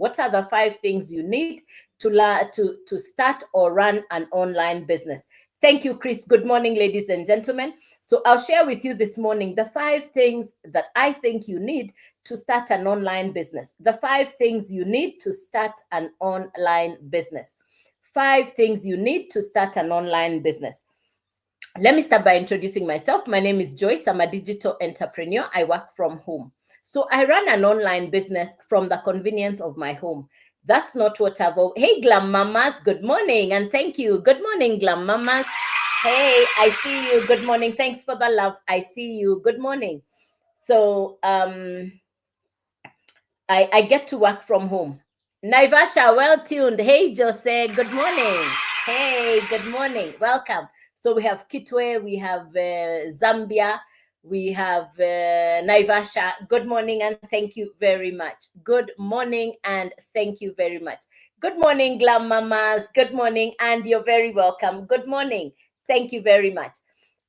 What are the 5 things you need to start or run an online business? Thank you, Chris. Good morning, ladies and gentlemen. So I'll share with you this morning the 5 things that I think you need to start an online business. The 5 things you need to start an online business. 5 things you need to start an online business. Let me start by introducing myself. My name is Joyce. I'm a digital entrepreneur. I work from home. So I run an online business from the convenience of my home. That's not what I've... Hey, Glam Mamas, good morning. And thank you. Good morning, Glam Mamas. Hey, I see you. Good morning. Thanks for the love. I see you. Good morning. So I get to work from home. Naivasha, well tuned. Hey, Jose, good morning. Hey, good morning. Welcome. So we have Kitwe, we have Zambia, we have Naivasha. Good morning and thank you very much. Good morning and thank you very much. Good morning, Glam Mamas. Good morning and you're very welcome. Good morning. Thank you very much.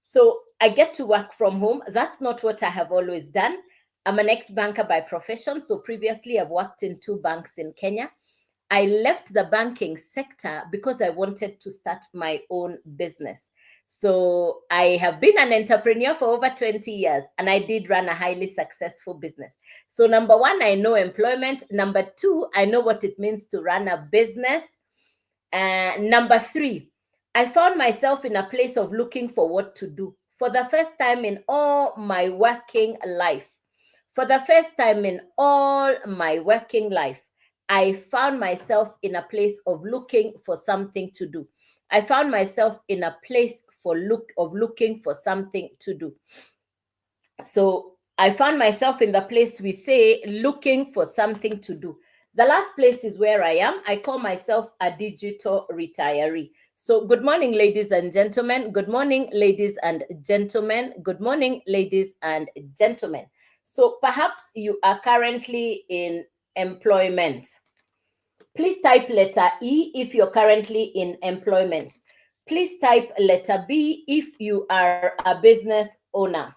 So I get to work from home. That's not what I have always done. I'm an ex-banker by profession. So previously I've worked in 2 banks in Kenya. I left the banking sector because I wanted to start my own business. So I have been an entrepreneur for over 20 years and I did run a highly successful business. So number 1, I know employment. Number 2, I know what it means to run a business. Number 3, I found myself in a place of looking for what to do. For the first time in all my working life, I found myself in a place of looking for something to do. I found myself in a place of looking for something to do. So I found myself in the place we say looking for something to do. The last place is where I am. I call myself a digital retiree. So good morning, ladies and gentlemen. Good morning, ladies and gentlemen. Good morning, ladies and gentlemen. So perhaps you are currently in employment. Please type letter E if you're currently in employment. Please type letter B if you are a business owner.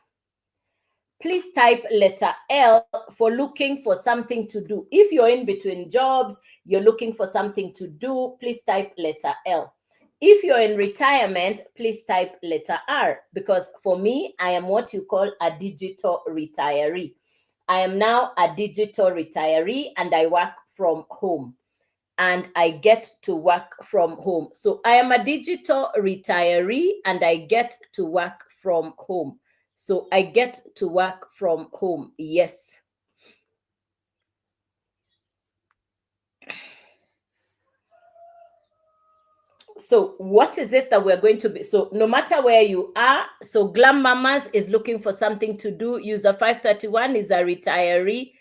Please type letter L for looking for something to do. If you're in between jobs, you're looking for something to do, please type letter L. If you're in retirement, please type letter R, because for me, I am what you call a digital retiree. I am now a digital retiree and I work from home. And I get to work from home. So I am a digital retiree and I get to work from home. So I get to work from home. Yes. So what is it that we're going to be? So no matter where you are, so Glam Mamas is looking for something to do. User 531 is a retiree.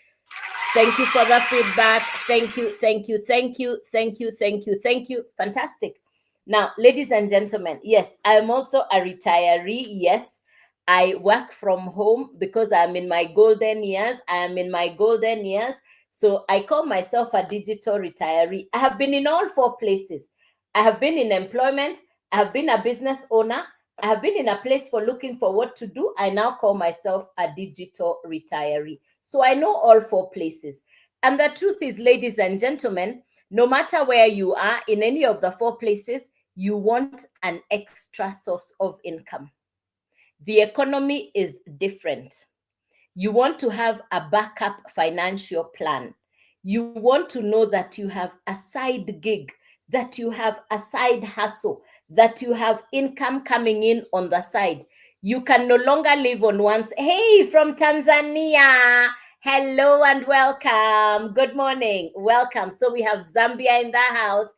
Thank you for the feedback. Thank you, thank you, thank you, thank you, thank you, thank you. Fantastic. Now, ladies and gentlemen, yes, I'm also a retiree. Yes, I work from home because I'm in my golden years. I am in my golden years. So I call myself a digital retiree. I have been in all 4 places. I have been in employment. I have been a business owner. I have been in a place for looking for what to do. I now call myself a digital retiree. So I know all 4 places. And the truth is, ladies and gentlemen, no matter where you are in any of the 4 places, you want an extra source of income. The economy is different. You want to have a backup financial plan. You want to know that you have a side gig, that you have a side hustle, that you have income coming in on the side. You can no longer live on one's... Hey, from Tanzania. Hello and welcome. Good morning. Welcome. So we have Zambia in the house,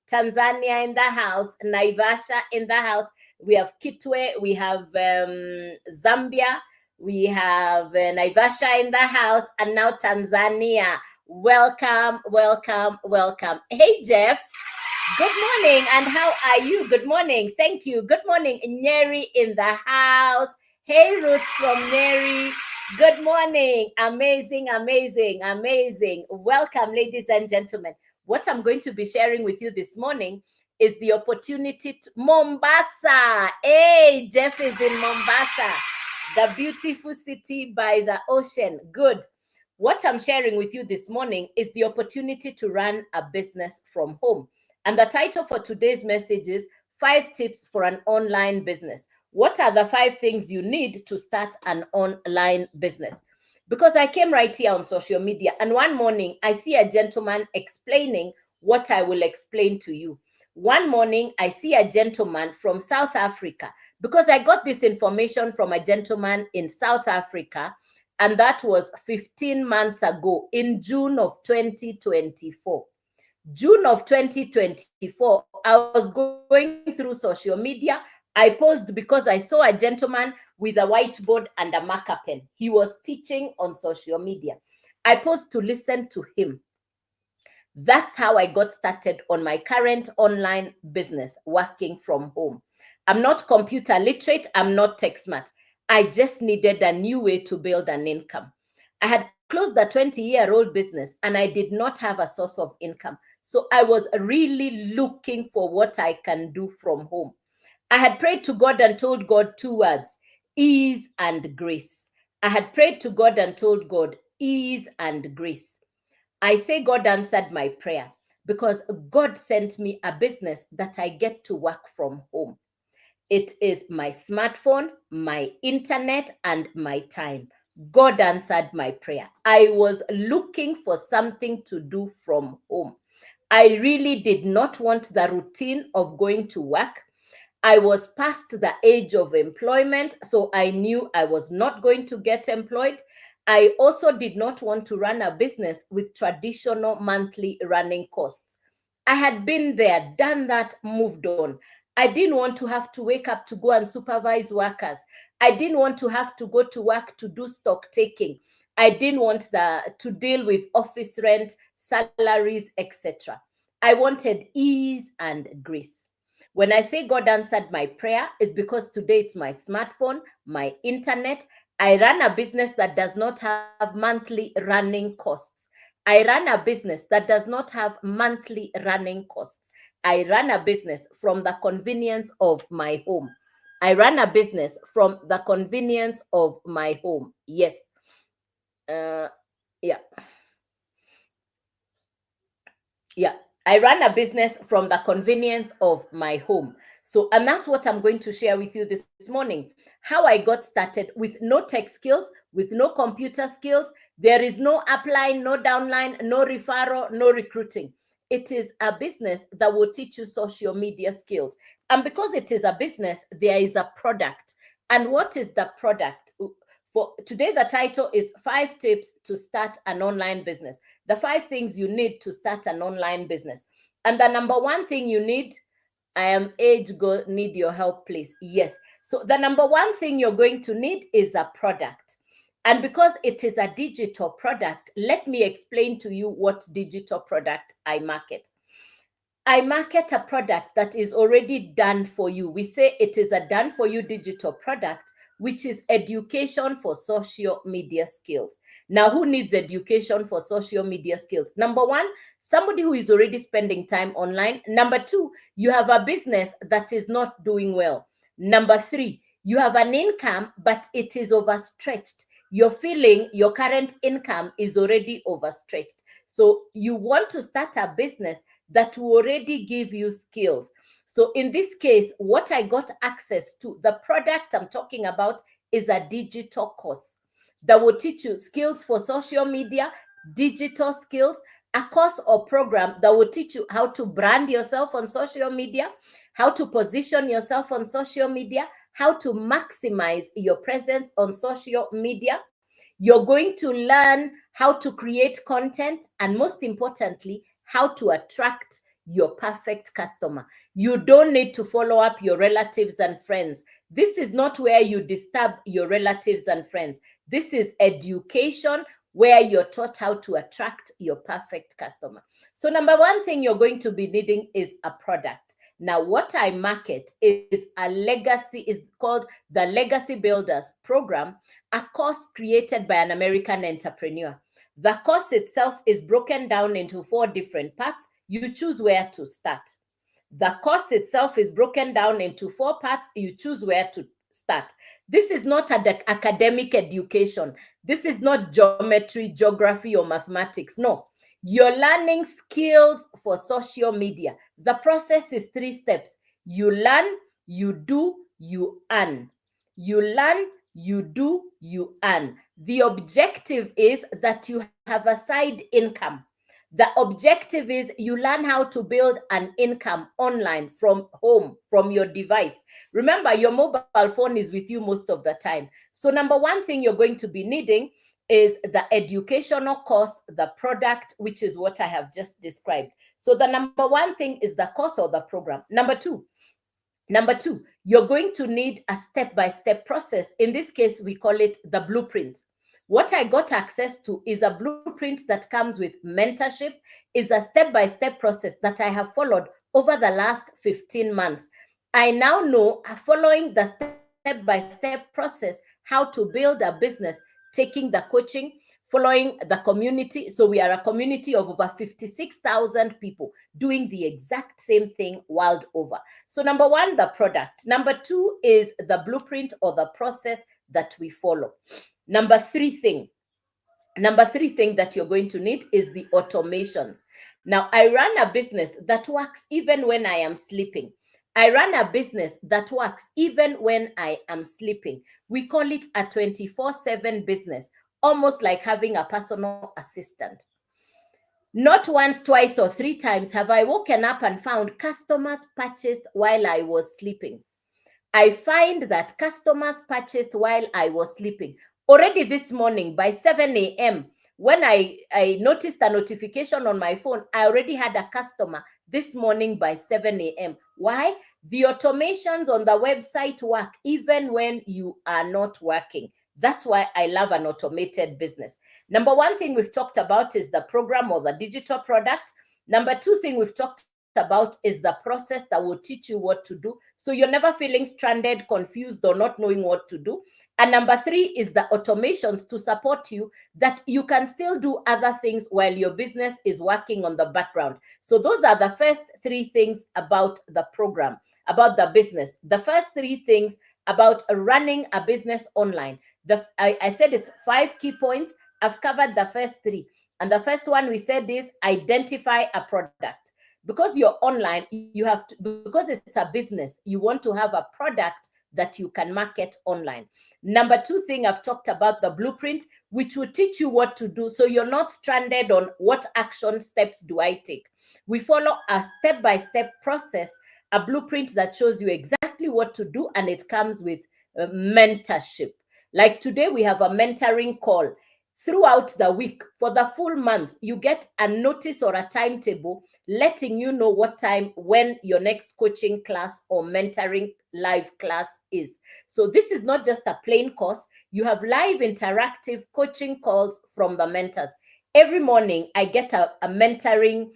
Tanzania in the house, Naivasha in the house. We have Kitwe. We have Zambia. We have Naivasha in the house. And now Tanzania. Welcome, welcome, welcome. Hey, Jeff. Good morning, and how are you? Good morning. Thank you. Good morning, Nyeri in the house. Hey, Ruth from Nyeri. Good morning. Amazing, amazing, amazing. Welcome, ladies and gentlemen. What I'm going to be sharing with you this morning is the opportunity to Mombasa. Hey, Jeff is in Mombasa, the beautiful city by the ocean. Good. what I'm sharing with you this morning is the opportunity to run a business from home. And the title for today's message is 5 Tips for an Online Business. What are the 5 things you need to start an online business? Because I came right here on social media, and one morning I see a gentleman explaining what I will explain to you. One morning I see a gentleman from South Africa, because I got this information from a gentleman in South Africa, and that was 15 months ago in June of 2024. June of 2024, I was going through social media. I paused because I saw a gentleman with a whiteboard and a marker pen. He was teaching on social media. I paused to listen to him. That's how I got started on my current online business, working from home. I'm not computer literate. I'm not tech smart. I just needed a new way to build an income. I had closed a 20-year-old business and I did not have a source of income. So I was really looking for what I can do from home. I had prayed to God and told God 2 words: ease and grace. I had prayed to God and told God ease and grace. I say God answered my prayer because God sent me a business that I get to work from home. It is my smartphone, my internet, and my time. God answered my prayer. I was looking for something to do from home. I really did not want the routine of going to work. I was past the age of employment, so I knew I was not going to get employed. I also did not want to run a business with traditional monthly running costs. I had been there, done that, moved on. I didn't want to have to wake up to go and supervise workers. I didn't want to have to go to work to do stock taking. I didn't want to deal with office rent, salaries, etc. I wanted ease and grace. When I say God answered my prayer, it's because today it's my smartphone, my internet. I run a business that does not have monthly running costs. I run a business that does not have monthly running costs. I run a business from the convenience of my home. I run a business from the convenience of my home. Yes. Yeah. Yeah. I run a business from the convenience of my home. So, and that's what I'm going to share with you this morning. How I got started with no tech skills, with no computer skills. There is no upline, no downline, no referral, no recruiting. It is a business that will teach you social media skills. And because it is a business, there is a product. And what is the product? For today, the title is 5 Tips to Start an Online Business. The 5 things you need to start an online business. And the number 1 thing you need, I am age, go need your help, please. Yes. So the number 1 thing you're going to need is a product. And because it is a digital product, let me explain to you what digital product I market. I market a product that is already done for you. We say it is a done for you digital product, which is education for social media skills. Now, who needs education for social media skills? Number 1, somebody who is already spending time online. Number 2, you have a business that is not doing well. Number 3, you have an income, but it is overstretched. You're feeling your current income is already overstretched. So you want to start a business that will already give you skills. So in this case, what I got access to, the product I'm talking about, is a digital course that will teach you skills for social media, digital skills, a course or program that will teach you how to brand yourself on social media, how to position yourself on social media, how to maximize your presence on social media. You're going to learn how to create content, and most importantly, how to attract your perfect customer. You don't need to follow up your relatives and friends. This is not where you disturb your relatives and friends. This is education where you're taught how to attract your perfect customer. So number 1 thing you're going to be needing is a product. Now, what I market is a legacy, is called the Legacy Builders Program, a course created by an American entrepreneur. The course itself is broken down into 4 different parts. You choose where to start. The course itself is broken down into 4 parts. You choose where to start. This is not academic education. This is not geometry, geography, or mathematics. No, you're learning skills for social media. The process is 3 steps. You learn, you do, you earn. You learn, you do, you earn. The objective is that you have a side income. The objective is you learn how to build an income online from home, from your device. Remember, your mobile phone is with you most of the time. So number one thing you're going to be needing is the educational course, the product, which is what I have just described. So the number one thing is the course or the program. Number two, you're going to need a step-by-step process. In this case, we call it the blueprint. What I got access to is a blueprint that comes with mentorship, is a step-by-step process that I have followed over the last 15 months. I now know, following the step-by-step process, how to build a business, taking the coaching, following the community. So we are a community of over 56,000 people doing the exact same thing world over. So number one, the product. Number two is the blueprint or the process that we follow. Number three thing that you're going to need is the automations. Now, I run a business that works even when I am sleeping. I run a business that works even when I am sleeping. We call it a 24/7 business, almost like having a personal assistant. Not once, twice, or 3 times have I woken up and found customers purchased while I was sleeping. I find that customers purchased while I was sleeping. Already this morning by 7 a.m., when I noticed a notification on my phone, I already had a customer this morning by 7 a.m. Why? The automations on the website work even when you are not working. That's why I love an automated business. Number one thing we've talked about is the program or the digital product. Number two thing we've talked about is the process that will teach you what to do, so you're never feeling stranded, confused, or not knowing what to do. And number three is the automations to support you, that you can still do other things while your business is working on the background. So those are the first 3 things about the program, about the business. The first 3 things about running a business online. I said it's 5 key points. I've covered the first 3. And the first one we said is identify a product. Because you're online, you have to, because it's a business, you want to have a product that you can market online. Number 2 thing, I've talked about the blueprint, which will teach you what to do, so you're not stranded on what action steps do I take. We follow a step-by-step process, a blueprint that shows you exactly what to do, and it comes with mentorship. Like today, we have a mentoring call. Throughout the week, for the full month, you get a notice or a timetable letting you know what time, when your next coaching class or mentoring live class is. So this is not just a plain course. You have live interactive coaching calls from the mentors. Every morning, I get a mentoring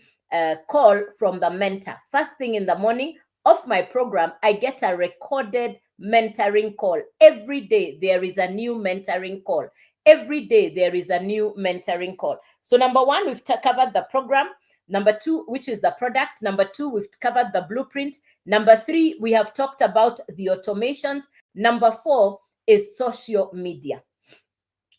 call from the mentor. First thing in the morning of my program, I get a recorded mentoring call. Every day, there is a new mentoring call. Every day, there is a new mentoring call. So number 1, we've covered the program. Number 2, which is the product. Number 2, we've covered the blueprint. Number 3, we have talked about the automations. Number 4 is social media.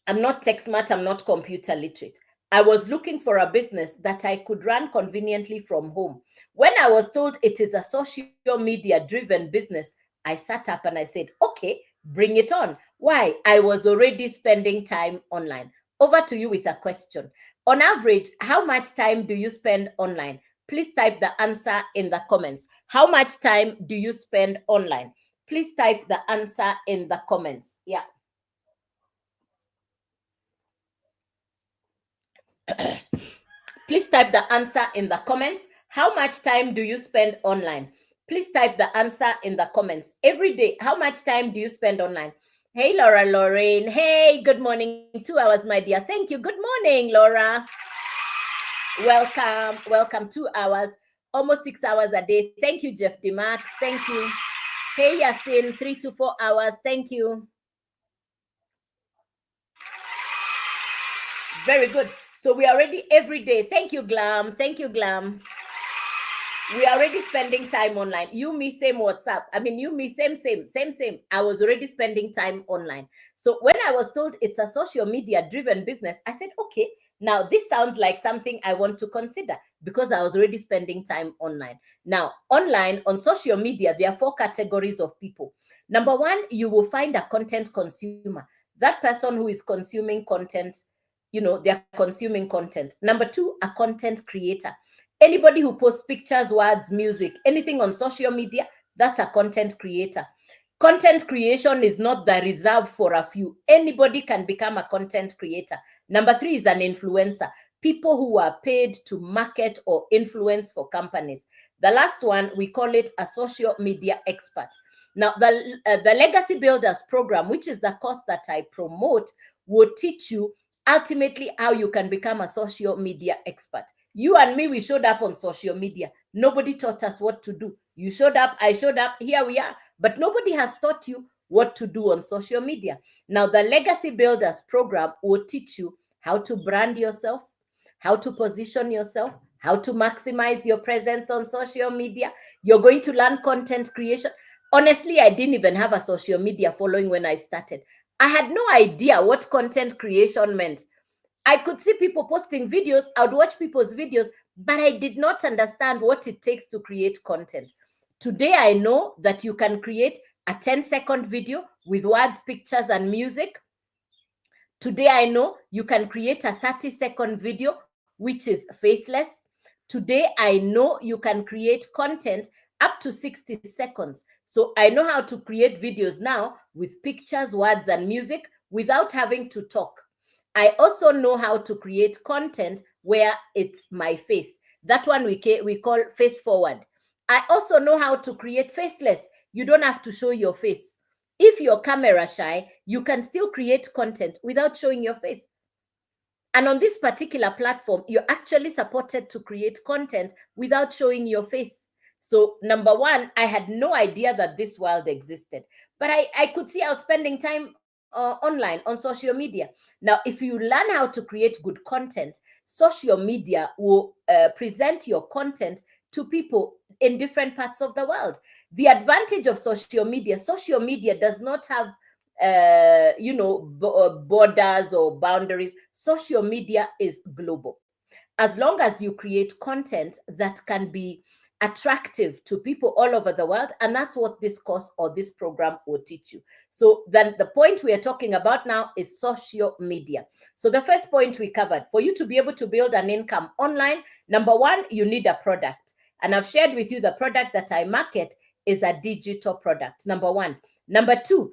I'm not tech smart, I'm not computer literate. I was looking for a business that I could run conveniently from home. When I was told it is a social media driven business, I sat up and I said, okay, bring it on. Why? I was already spending time online. Over to you with a question. On average, how much time do you spend online? Please type the answer in the comments. How much time do you spend online? Please type the answer in the comments. Yeah. Please type the answer in the comments. How much time do you spend online? Please type the answer in the comments. Every day, how much time do you spend online? Hey, Laura Lorraine. Hey, good morning. 2 hours, my dear. Thank you. Good morning, Laura. Welcome. Welcome. 2 hours, almost 6 hours a day. Thank you, Jeff DeMax. Thank you. Hey, Yasin, 3 to 4 hours. Thank you. Very good. So we are ready every day. Thank you, Glam. Thank you, Glam. we are already spending time online. You, me, same WhatsApp. I mean, you, me, same. I was already spending time online. So when I was told it's a social media driven business, I said, okay, now this sounds like something I want to consider because I was already spending time online. Now, online on social media, there are 4 categories of people. Number one, you will find a content consumer. That person who is consuming content, they're consuming content. Number 2, a content creator. Anybody who posts pictures, words, music, anything on social media, that's a content creator. Content creation is not the reserve for a few. Anybody can become a content creator. Number 3 is an influencer. People who are paid to market or influence for companies. The last one, we call it a social media expert. Now, the Legacy Builders program, which is the course that I promote, will teach you ultimately how you can become a social media expert. You and me, we showed up on social media. Nobody taught us what to do. You showed up, I showed up, here we are. But nobody has taught you what to do on social media. Now, the Legacy Builders program will teach you how to brand yourself, how to position yourself, how to maximize your presence on social media. You're going to learn content creation. Honestly, I didn't even have a social media following when I started. I had no idea what content creation meant. I could see people posting videos, I would watch people's videos, but I did not understand what it takes to create content. Today, I know that you can create a 10-second video with words, pictures, and music. Today, I know you can create a 30-second video, which is faceless. Today, I know you can create content up to 60 seconds. So I know how to create videos now with pictures, words, and music without having to talk. I also know how to create content where it's my face. That one we call face forward. I also know how to create faceless. You don't have to show your face. If you're camera shy, you can still create content without showing your face. And on this particular platform, you're actually supported to create content without showing your face. So number one, I had no idea that this world existed, but I could see I was spending time online on social media. Now, if you learn how to create good content, social media will present your content to people in different parts of the world. The advantage of social media does not have borders or boundaries. Social media is global. As long as you create content that can be attractive to people all over the world, and that's what this course or this program will teach you. So then the point we are talking about now is social media. So the first point we covered, for you to be able to build an income online, number one, you need a product. And I've shared with you the product that I market is a digital product, number one. Number two,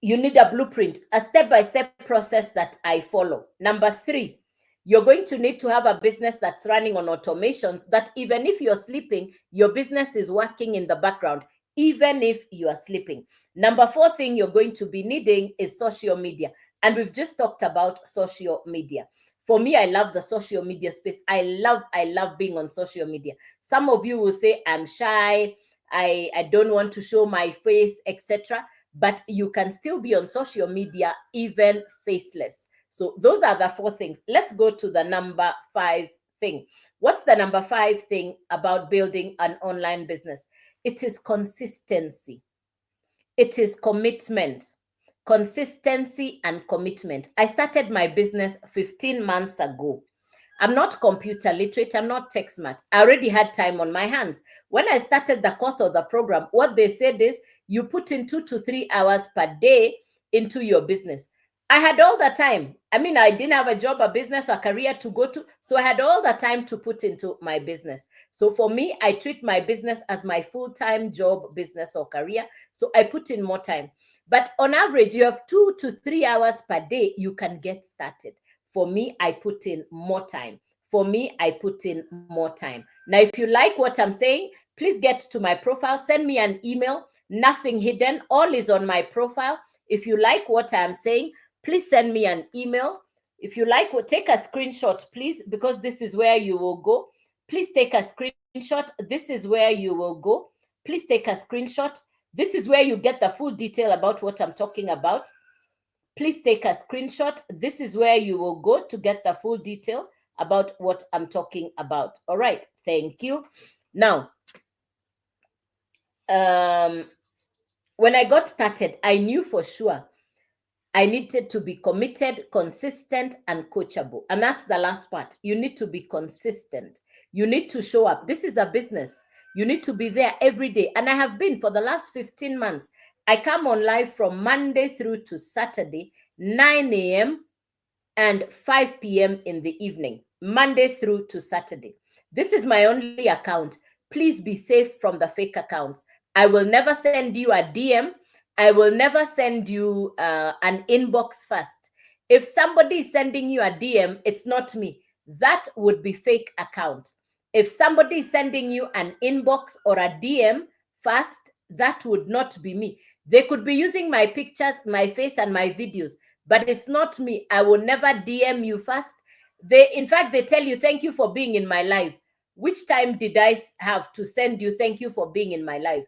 you need a blueprint, a step-by-step process that I follow. Number three, you're going to need to have a business that's running on automations that even if you're sleeping, your business is working in the background, even if you are sleeping. Number four thing you're going to be needing is social media. And we've just talked about social media. For me, I love the social media space. I love being on social media. Some of you will say, I'm shy, I don't want to show my face, etc. But you can still be on social media, even faceless. So those are the four things. Let's go to the number 5 thing. What's the number 5 thing about building an online business? It is consistency. It is commitment. Consistency and commitment. I started my business 15 months ago. I'm not computer literate. I'm not tech smart. I already had time on my hands. When I started the course or the program, what they said is you put in 2 to 3 hours per day into your business. I had all the time. I mean, I didn't have a job, a business, a career to go to. So I had all the time to put into my business. So for me, I treat my business as my full-time job, business or career. So I put in more time. But on average, you have 2 to 3 hours per day, you can get started. For me, I put in more time. For me, I put in more time. Now, if you like what I'm saying, please get to my profile, send me an email, nothing hidden, all is on my profile. If you like what I'm saying, please send me an email. If you like, take a screenshot, please, because this is where you will go. Please take a screenshot. This is where you will go. Please take a screenshot. This is where you get the full detail about what I'm talking about. Please take a screenshot. This is where you will go to get the full detail about what I'm talking about. All right. Thank you. Now, when I got started, I knew for sure I needed to be committed, consistent, and coachable. And that's the last part. You need to be consistent. You need to show up. This is a business. You need to be there every day. And I have been for the last 15 months. I come on live from Monday through to Saturday, 9 a.m. and 5 p.m. in the evening, Monday through to Saturday. This is my only account. Please be safe from the fake accounts. I will never send you a DM. I will never send you an inbox first. If somebody is sending you a DM, it's not me. That would be fake account. If somebody is sending you an inbox or a DM first, that would not be me. They could be using my pictures, my face, and my videos, but it's not me. I will never DM you first. In fact, they tell you, thank you for being in my life. Which time did I have to send you, thank you for being in my life?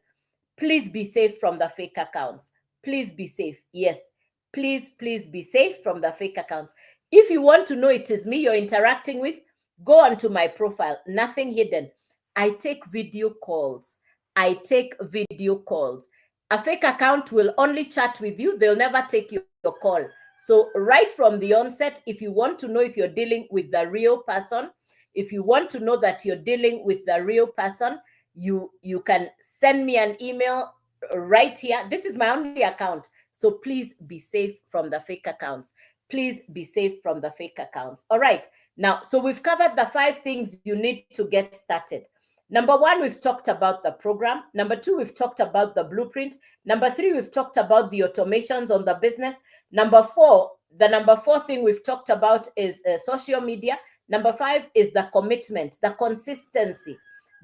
Please be safe from the fake accounts. Please be safe. Yes. Please be safe from the fake accounts. If you want to know it is me you're interacting with, go onto my profile. Nothing hidden. I take video calls. I take video calls. A fake account will only chat with you. They'll never take your call. So right from the onset, if you want to know if you're dealing with the real person, if you want to know that you're dealing with the real person, you can send me an email right here. This is my only account. So please be safe from the fake accounts. Please be safe from the fake accounts. All right. Now, so we've covered the 5 things you need to get started. Number 1, we've talked about the program. Number 2, we've talked about the blueprint. Number 3, we've talked about the automations on the business. Number 4, the number 4 thing we've talked about is social media. Number 5 is the commitment, the consistency,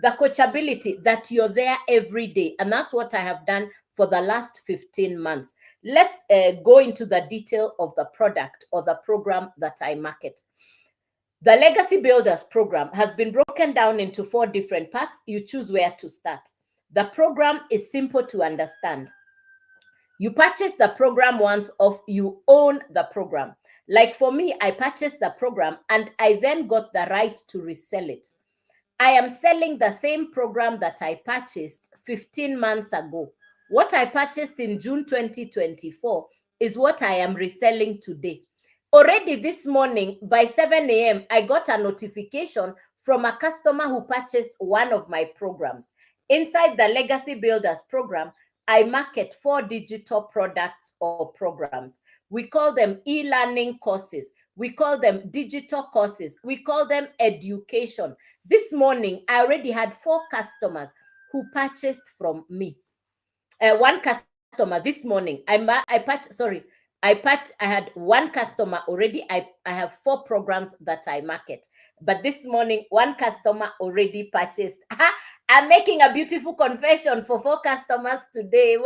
the coachability, that you're there every day. And that's what I have done for the last 15 months. Let's go into the detail of the product or the program that I market. The Legacy Builders program has been broken down into 4 different parts. You choose where to start. The program is simple to understand. You purchase the program once off, you own the program. Like for me, I purchased the program and I then got the right to resell it. I am selling the same program that I purchased 15 months ago. What I purchased in June 2024 is what I am reselling today. Already this morning by 7 a.m., I got a notification from a customer who purchased one of my programs. Inside the Legacy Builders program, I market 4 digital products or programs. We call them e-learning courses. We call them digital courses. We call them education. This morning, I already had 4 customers who purchased from me. One customer this morning, I had 1 customer already. I have 4 programs that I market. But this morning, 1 customer already purchased. I'm making a beautiful confession for 4 customers today.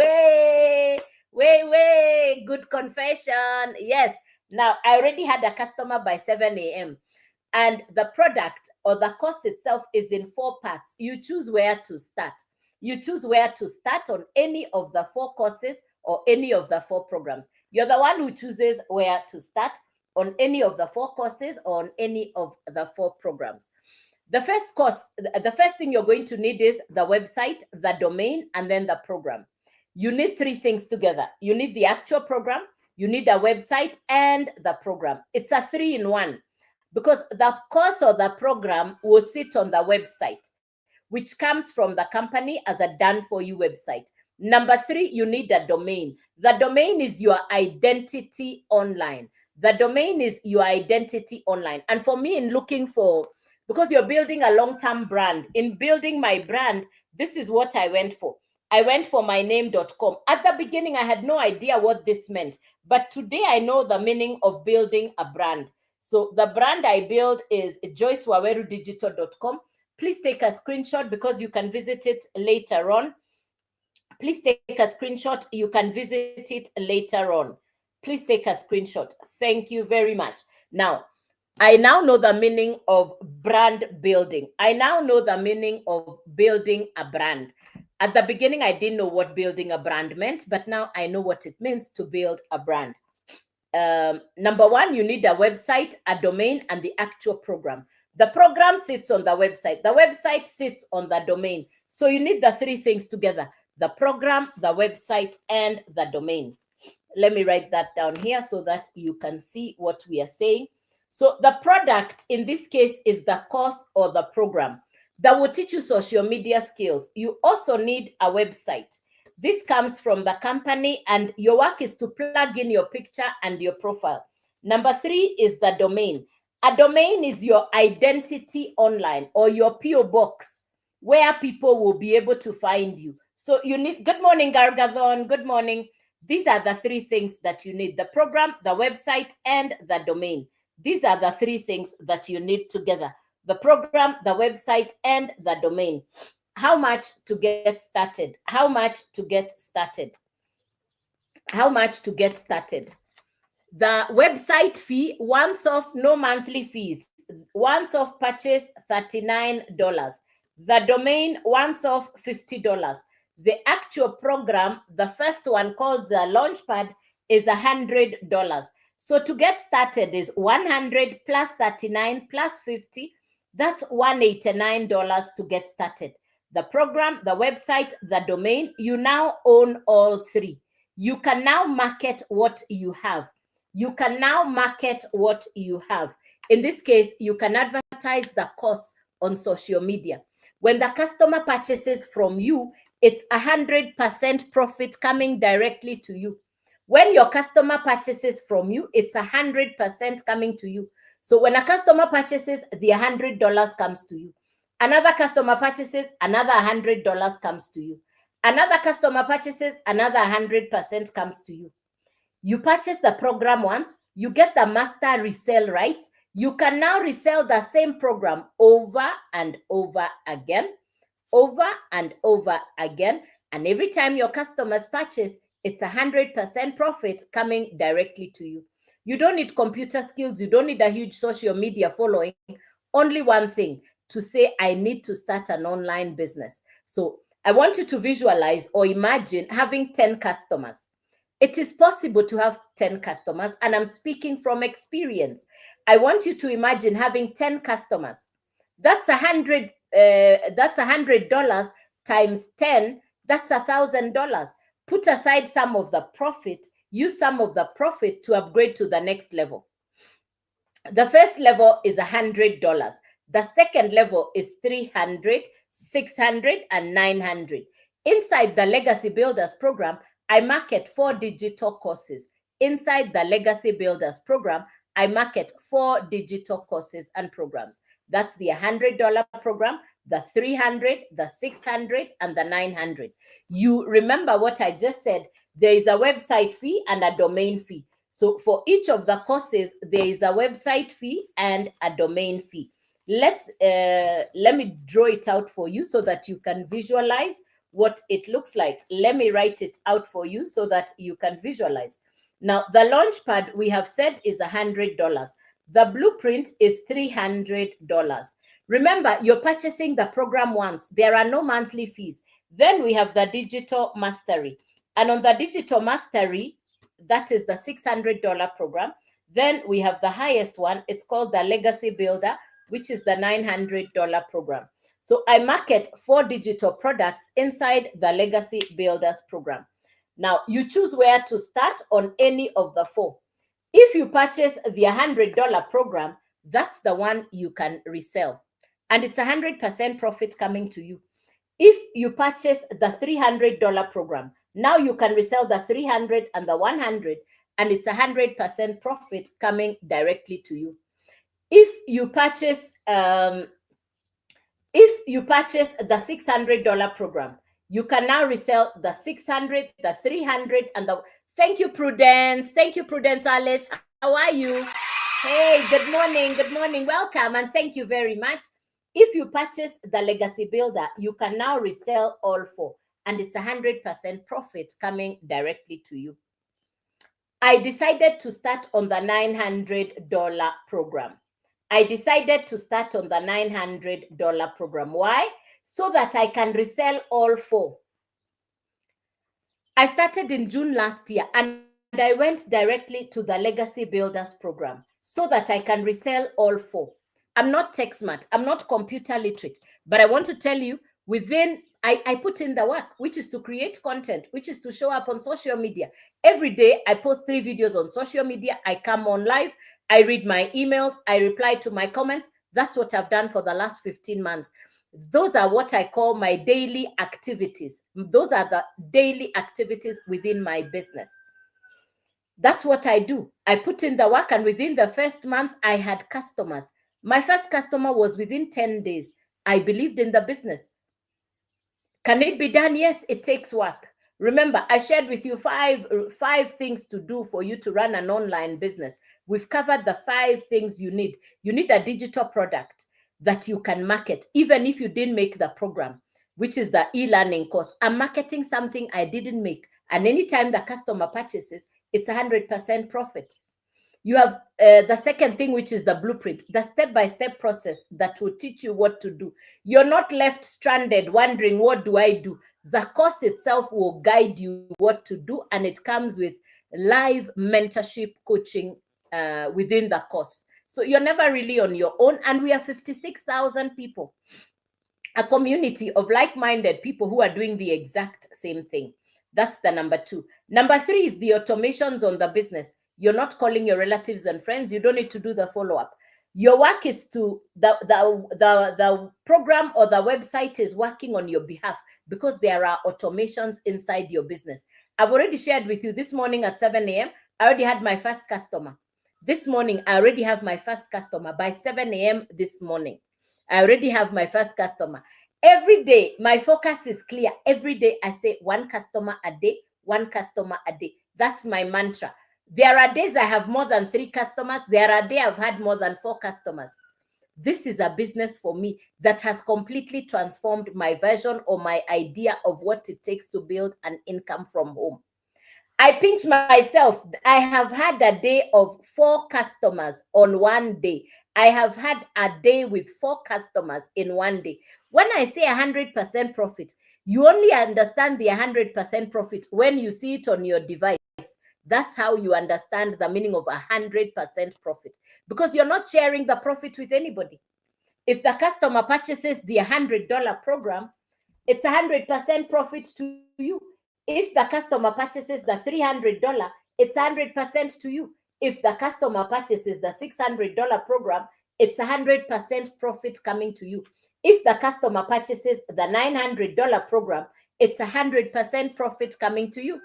Way, good confession. Yes. Now, I already had a customer by 7 a.m. And the product or the course itself is in 4 parts. You choose where to start. You choose where to start on any of the 4 courses or any of the 4 programs. You're the one who chooses where to start on any of the 4 courses or on any of the 4 programs. The first thing you're going to need is the website, the domain, and then the program. You need 3 things together. You need the actual program, you need a website, and the program. It's a 3-in-1 because the course or the program will sit on the website, which comes from the company as a done-for-you website. Number 3, you need a domain. The domain is your identity online. The domain is your identity online. And for me, in looking for, because you're building a long-term brand, in building my brand, this is what I went for. I went for myname.com. At the beginning, I had no idea what this meant. But today, I know the meaning of building a brand. So the brand I build is joycewawerudigital.com. Please take a screenshot because you can visit it later on. Please take a screenshot. You can visit it later on. Please take a screenshot. Thank you very much. Now, I now know the meaning of brand building. I now know the meaning of building a brand. At the beginning, I didn't know what building a brand meant, but now I know what it means to build a brand. Number 1, you need a website, a domain, and the actual program. The program sits on the website. The website sits on the domain. So you need the three things together: the program, the website, and the domain. Let me write that down here so that you can see what we are saying. So the product in this case is the course or the program that will teach you social media skills. You also need a website. This comes from the company, and your work is to plug in your picture and your profile. Number 3 is the domain. A domain is your identity online, or your PO box, where people will be able to find you. So you need, good morning, Gargathon, good morning. These are the three things that you need: the program, the website, and the domain. These are the three things that you need together: the program, the website, and the domain. How much to get started? How much to get started? How much to get started? The website fee, once off, no monthly fees. Once off purchase, $39. The domain, once off, $50. The actual program, the first one called the Launchpad, is $100. So to get started is 100 plus 39 plus 50. That's $189 to get started. The program, the website, the domain, you now own all three. You can now market what you have. You can now market what you have. In this case, you can advertise the course on social media. When the customer purchases from you, it's 100% profit coming directly to you. When your customer purchases from you, it's 100% coming to you. So when a customer purchases, the $100 comes to you. Another customer purchases, another $100 comes to you. Another customer purchases, another 100% comes to you. You purchase the program once, you get the master resale rights. You can now resell the same program over and over again, over and over again. And every time your customers purchase, it's 100% profit coming directly to you. You don't need computer skills. You don't need a huge social media following. Only one thing: to say, I need to start an online business. So I want you to visualize or imagine having 10 customers. It is possible to have 10 customers, and I'm speaking from experience. I want you to imagine having 10 customers. That's $100 times 10. That's $1,000. Put aside some of the profit. Use some of the profit to upgrade to the next level. The first level is $100. The second level is $300, $600, and $900. Inside the Legacy Builders program, I market 4 digital courses. Inside the Legacy Builders program, I market 4 digital courses and programs. That's the $100 program, the $300, the $600, and the $900. You remember what I just said. There is a website fee and a domain fee. So for each of the courses, there is a website fee and a domain fee. Let me draw it out for you so that you can visualize what it looks like. Let me write it out for you so that you can visualize. Now, the Launchpad, we have said, is $100. The Blueprint is $300. Remember, you're purchasing the program once. There are no monthly fees. Then we have the Digital Mastery. And on the Digital Mastery, that is the $600 program. Then we have the highest one. It's called the Legacy Builder, which is the $900 program. So I market 4 digital products inside the Legacy Builders program. Now, you choose where to start on any of the 4. If you purchase the $100 program, that's the one you can resell. And it's 100% profit coming to you. If you purchase the $300 program, now you can resell the 300 and the 100, and it's 100% profit coming directly to you. If you purchase the $600 program, you can now resell the 600, the 300, and the... Thank you, Prudence. Thank you, Prudence Alice. How are you? Hey, good morning. Good morning. Welcome, and thank you very much. If you purchase the Legacy Builder, you can now resell all 4, and it's 100% profit coming directly to you. I decided to start on the $900 program. I decided to start on the $900 program. Why? So that I can resell all 4. I started in June last year, and I went directly to the Legacy Builders program so that I can resell all 4. I'm not tech smart. I'm not computer literate. But I want to tell you, I put in the work, which is to create content, which is to show up on social media. Every day, I post 3 videos on social media. I come on live. I read my emails. I reply to my comments. That's what I've done for the last 15 months. Those are what I call my daily activities. Those are the daily activities within my business. That's what I do. I put in the work, and within the first month, I had customers. My first customer was within 10 days. I believed in the business. Can it be done? Yes, it takes work. Remember, I shared with you five things to do for you to run an online business. We've covered the 5 things you need. You need a digital product that you can market, even if you didn't make the program, which is the e-learning course. I'm marketing something I didn't make. And anytime the customer purchases, it's 100% profit. You have the second thing, which is the blueprint, the step-by-step process that will teach you what to do. You're not left stranded wondering, what do I do? The course itself will guide you what to do, and it comes with live mentorship coaching within the course. So you're never really on your own, and we have 56,000 people, a community of like-minded people who are doing the exact same thing. That's the number 2. Number 3 is the automations on the business. You're not calling your relatives and friends. You don't need to do the follow-up. Your work is to, the program or the website is working on your behalf because there are automations inside your business. I've already shared with you this morning at 7 a.m. I already had my first customer. This morning, I already have my first customer. By 7 a.m. this morning, I already have my first customer. Every day, my focus is clear. Every day, I say 1 customer a day, 1 customer a day. That's my mantra. There are days I have more than 3 customers. There are days I've had more than 4 customers. This is a business for me that has completely transformed my version or my idea of what it takes to build an income from home. I pinch myself. I have had a day of 4 customers on one day. I have had a day with 4 customers in one day. When I say 100% profit, you only understand the 100% profit when you see it on your device. That's how you understand the meaning of 100% profit, because you're not sharing the profit with anybody. If the customer purchases the $100 program, it's 100% profit to you. If the customer purchases the $300, it's 100% to you. If the customer purchases the $600 program, it's 100% profit coming to you. If the customer purchases the $900 program, it's 100% profit coming to you.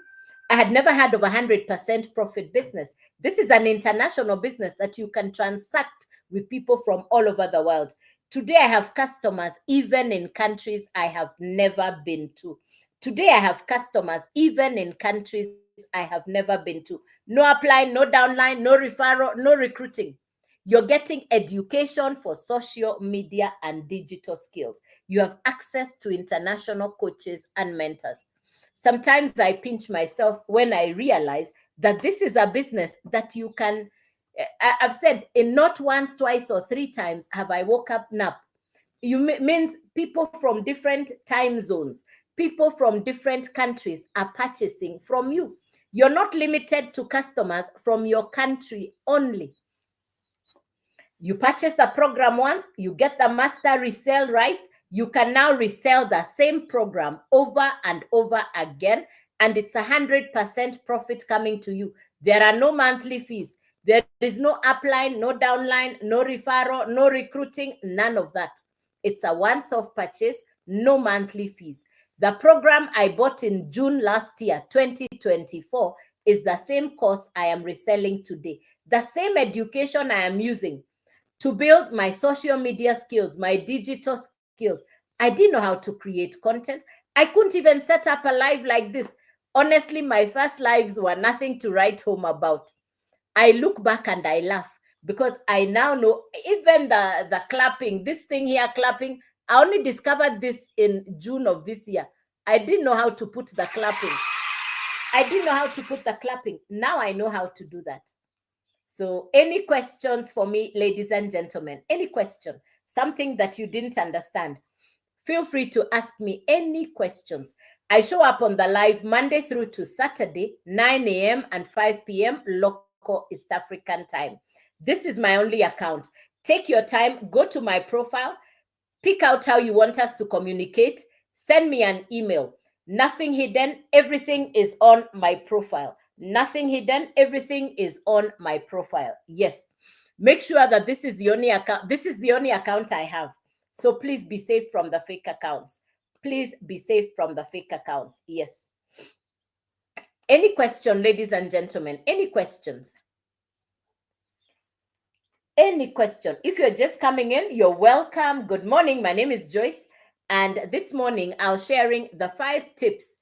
I had never heard of a 100% profit business. This is an international business that you can transact with people from all over the world. Today, I have customers even in countries I have never been to. Today, I have customers even in countries I have never been to. No upline, no downline, no referral, no recruiting. You're getting education for social media and digital skills. You have access to international coaches and mentors. Sometimes I pinch myself when I realize that this is a business that you can, I've said, in not once, twice, or 3 times have I woke up nap. Means people from different time zones, people from different countries are purchasing from you. You're not limited to customers from your country only. You purchase the program once, you get the master resale rights, you can now resell the same program over and over again, and it's 100% profit coming to you. There are no monthly fees. There is no upline, no downline, no referral, no recruiting, none of that. It's a once-off purchase, no monthly fees. The program I bought in June last year, 2024, is the same course I am reselling today. The same education I am using to build my social media skills, my digital skills. I didn't know how to create content. I couldn't even set up a live like this. Honestly, my first lives were nothing to write home about. I look back and I laugh because I now know even the clapping, this thing here clapping, I only discovered this in June of this year. I didn't know how to put the clapping. I didn't know how to put the clapping. Now I know how to do that. So any questions for me, ladies and gentlemen? Any question? Something that you didn't understand? Feel free to ask me any questions. I show up on the live Monday through to Saturday, 9 a.m. and 5 p.m. local East African time. This is my only account. Take your time, go to my profile, pick out how you want us to communicate, send me an email. Nothing hidden, everything is on my profile. Nothing hidden, everything is on my profile. Yes. Make sure that this is the only account. This is the only account I have. So please be safe from the fake accounts. Please be safe from the fake accounts. Yes. Any question, ladies and gentlemen? Any questions? Any question? If you're just coming in, you're welcome. Good morning. My name is Joyce. And this morning, I'll sharing the 5 tips,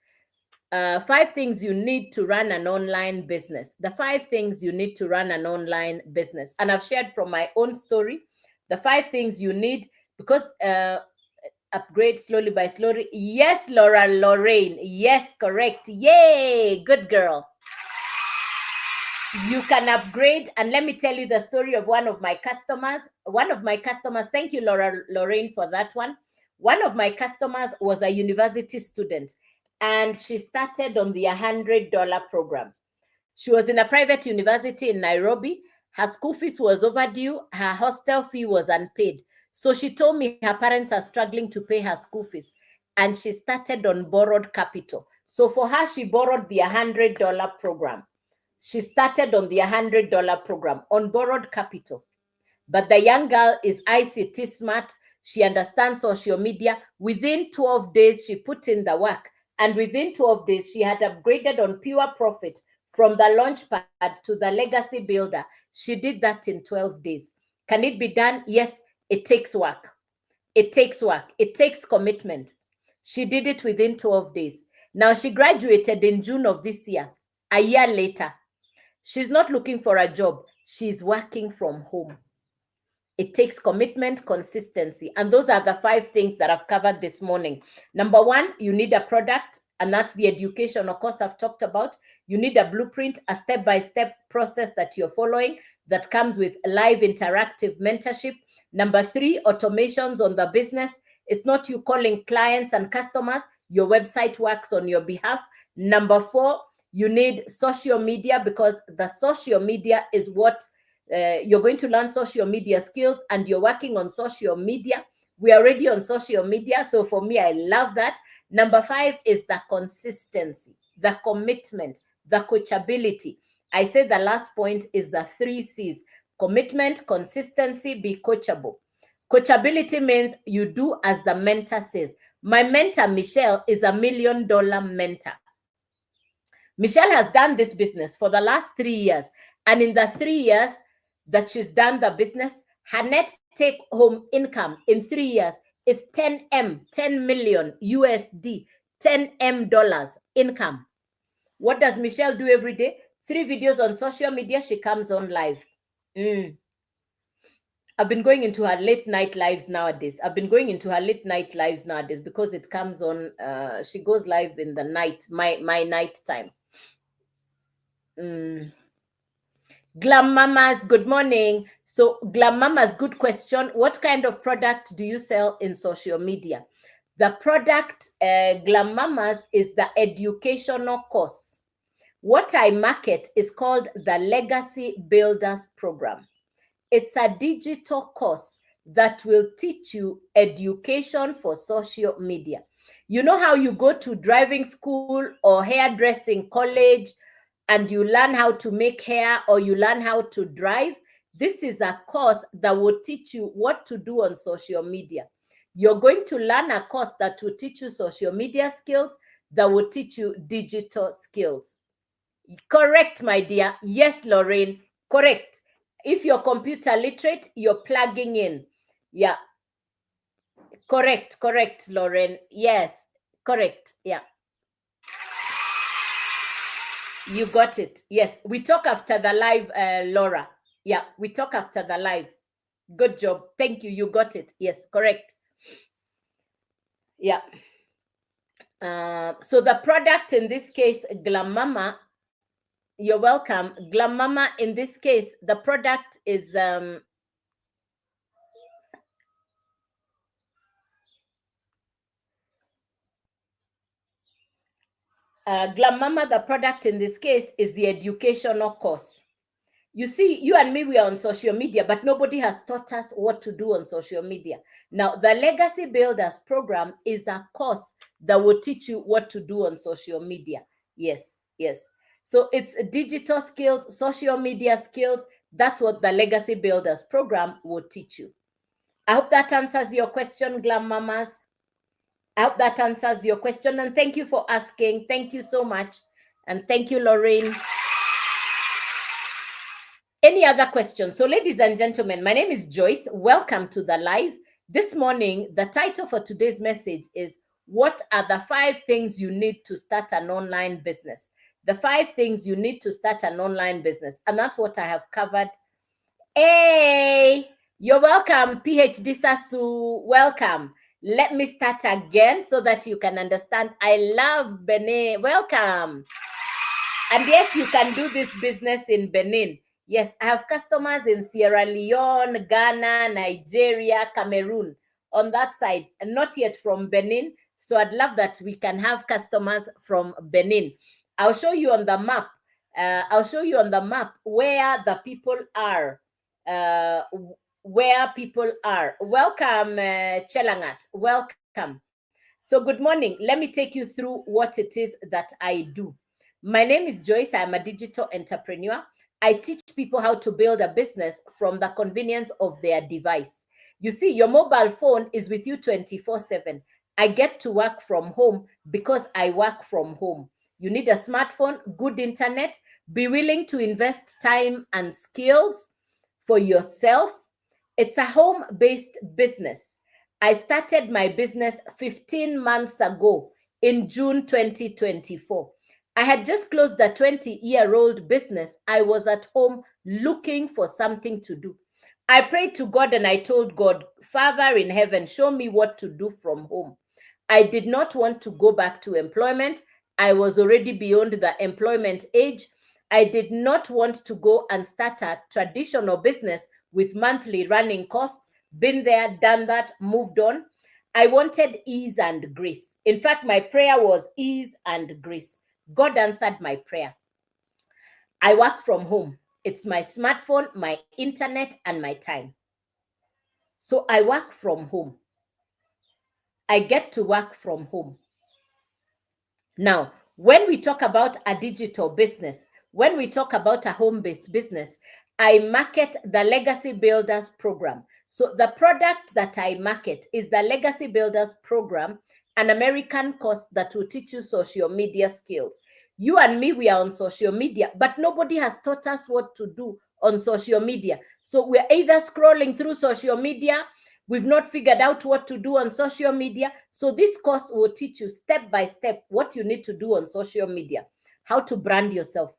5 things you need to run an online business. The 5 things you need to run an online business. And I've shared from my own story, the 5 things you need, because upgrade slowly by slowly. Yes, Laura Lorraine. Yes, correct. Yay, good girl. You can upgrade. And let me tell you the story of one of my customers. Thank you, Laura Lorraine, for that one. One of my customers was a university student, and she started on the $100 program. She was in a private university in Nairobi. Her school fees was overdue. Her hostel fee was unpaid. So she told me her parents are struggling to pay her school fees, and she started on borrowed capital. So for her, she borrowed the $100 program. She started on the $100 program on borrowed capital. But the young girl is ICT smart. She understands social media. Within 12 days, she put in the work. And within 12 days, she had upgraded on pure profit from the launchpad to the legacy builder. She did that in 12 days. Can it be done? Yes, it takes work. It takes work. It takes commitment. She did it within 12 days. Now, she graduated in June of this year. A year later, she's not looking for a job. She's working from home. It takes commitment, consistency. And those are the 5 things that I've covered this morning. Number 1, you need a product, and that's the educational course I've talked about. You need a blueprint, a step-by-step process that you're following that comes with live interactive mentorship. Number 3, automations on the business. It's not you calling clients and customers. Your website works on your behalf. Number 4, you need social media, because the social media is what you're going to learn social media skills, and you're working on social media. We are already on social media. So for me, I love that. Number 5 is the consistency, the commitment, the coachability. I say the last point is the 3 C's: commitment, consistency, be coachable. Coachability means you do as the mentor says. My mentor, Michelle, is $1 million mentor. Michelle has done this business for the last 3 years. And in the 3 years that she's done the business, her net take home income in 3 years is 10 million USD, $10 million income. What does Michelle do every day? 3 videos on social media. She comes on live. I've been going into her late night lives nowadays. Because it comes on, she goes live in the night, my night time. Glam Mamas, good morning. So Glam Mamas, good question. What kind of product do you sell in social media? The product, Glam Mamas, is the educational course. What I market is called the Legacy Builders Program. It's a digital course that will teach you education for social media. You know how you go to driving school or hairdressing college and you learn how to make hair or you learn how to drive? This is a course that will teach you what to do on social media. You're going to learn a course that will teach you social media skills, that will teach you digital skills. Correct, my dear. Yes, Lorraine, correct. If you're computer literate, you're plugging in. Yeah. Correct, Lorraine. Yes, correct. Yeah. You got it. Yes, we talk after the live, Laura. Yeah, we talk after the live. Good job. Thank you. You got it. Yes, correct. Yeah. So the product in this case, Glam Mama, you're welcome. Glam Mama, in this case, the product is Glam Mama, the product in this case is the educational course. You see, you and me, we are on social media, but nobody has taught us what to do on social media. Now, the Legacy Builders program is a course that will teach you what to do on social media. Yes, yes. So it's digital skills, social media skills. That's what the Legacy Builders program will teach you. I hope that answers your question, Glam Mamas. I hope that answers your question. And thank you for asking. Thank you so much. And thank you, Lorraine. Any other questions? So, ladies and gentlemen, my name is Joyce. Welcome to the live. This morning, the title for today's message is, what are the 5 things you need to start an online business? The 5 things you need to start an online business. And that's what I have covered. Hey, you're welcome, PhD Sasu. Welcome. Let me start again so that you can understand. I love Benin. Welcome. And yes, you can do this business in Benin. Yes, I have customers in Sierra Leone, Ghana, Nigeria, Cameroon on that side, and not yet from Benin. So I'd love that we can have customers from Benin. I'll show you on the map. I'll show you on the map where the people are. Where people are. Welcome, Chelangat. Welcome. So good morning. Let me take you through what it is that I do. My name is Joyce. I'm a digital entrepreneur. I teach people how to build a business from the convenience of their device. You see, your mobile phone is with you 24/7. I get to work from home because I work from home. You need a smartphone, good internet, be willing to invest time and skills for yourself. It's a home-based business. I started my business 15 months ago in June 2024. I had just closed the 20-year-old business. I was at home looking for something to do. I prayed to God and I told God, Father in heaven, show me what to do from home. I did not want to go back to employment. I was already beyond the employment age. I did not want to go and start a traditional business with monthly running costs. Been there, done that, moved on. I wanted ease and grace. In fact, my prayer was ease and grace. God answered my prayer. I work from home. It's my smartphone, my internet, and my time. So I work from home. I get to work from home. Now, when we talk about a digital business, when we talk about a home-based business, I market the Legacy Builders program. So the product that I market is the Legacy Builders program, an American course that will teach you social media skills. You and me, we are on social media, but nobody has taught us what to do on social media. So we're either scrolling through social media, we've not figured out what to do on social media. So this course will teach you step by step what you need to do on social media, how to brand yourself,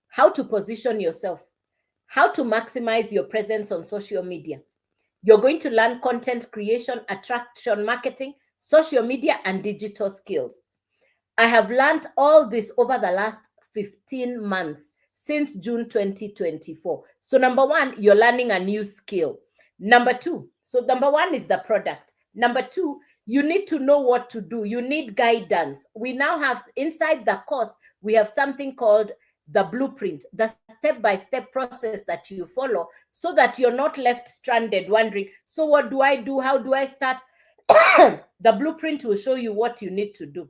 how to position yourself, how to maximize your presence on social media. You're going to learn content creation, attraction marketing, social media, and digital skills. I have learned all this over the last 15 months since June 2024. So number 1, you're learning a new skill. Number 2, so number 1 is the product. Number 2, you need to know what to do. You need guidance. We now have inside the course, we have something called the blueprint, the step-by-step process that you follow so that you're not left stranded wondering, so what do I do? How do I start? The blueprint will show you what you need to do.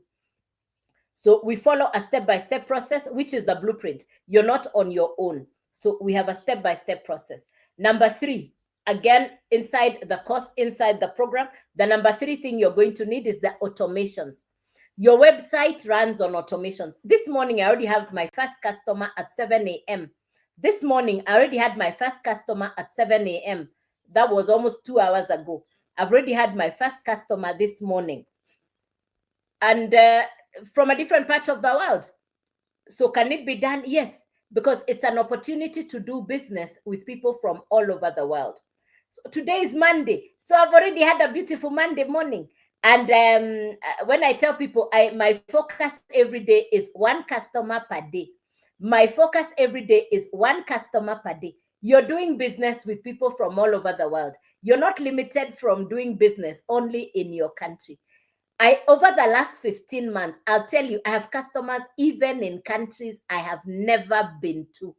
So we follow a step-by-step process, which is the blueprint. You're not on your own. So we have a step-by-step process. Number 3, again, inside the course, inside the program, the number 3 thing you're going to need is the automations. Your website runs on automations. This morning, I already have my first customer at 7 a.m. This morning, I already had my first customer at 7 a.m. That was almost 2 hours ago. I've already had my first customer this morning. And from a different part of the world. So can it be done? Yes, because it's an opportunity to do business with people from all over the world. So today is Monday. So I've already had a beautiful Monday morning. And when I tell people, my focus every day is 1 customer per day. My focus every day is 1 customer per day. You're doing business with people from all over the world. You're not limited from doing business only in your country. Over the last 15 months, I'll tell you, I have customers even in countries I have never been to.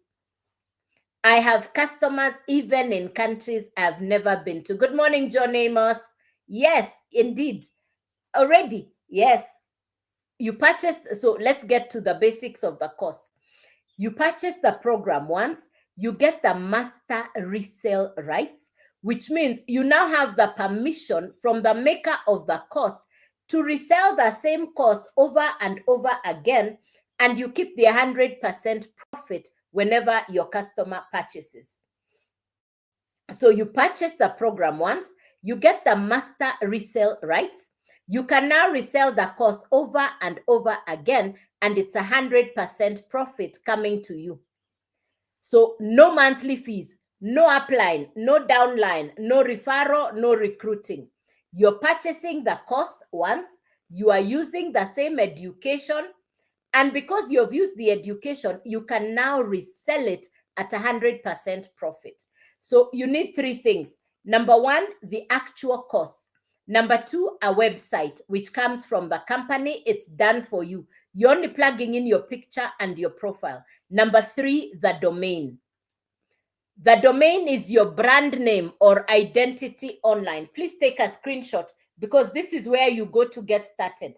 I have customers even in countries I've never been to. Good morning, John Amos. Yes, indeed. Already, yes. You purchased, so let's get to the basics of the course. You purchase the program once, you get the master resale rights, which means you now have the permission from the maker of the course to resell the same course over and over again, and you keep the 100% profit whenever your customer purchases. So you purchase the program once, you get the master resale rights. You can now resell the course over and over again, and it's 100% profit coming to you. So no monthly fees, no upline, no downline, no referral, no recruiting. You're purchasing the course once, you are using the same education, and because you've used the education, you can now resell it at 100% profit. So you need three things. Number one, the actual course. Number two, a website, which comes from the company. It's done for you. You're only plugging in your picture and your profile. Number three, the domain. The domain is your brand name or identity online. Please take a screenshot because this is where you go to get started.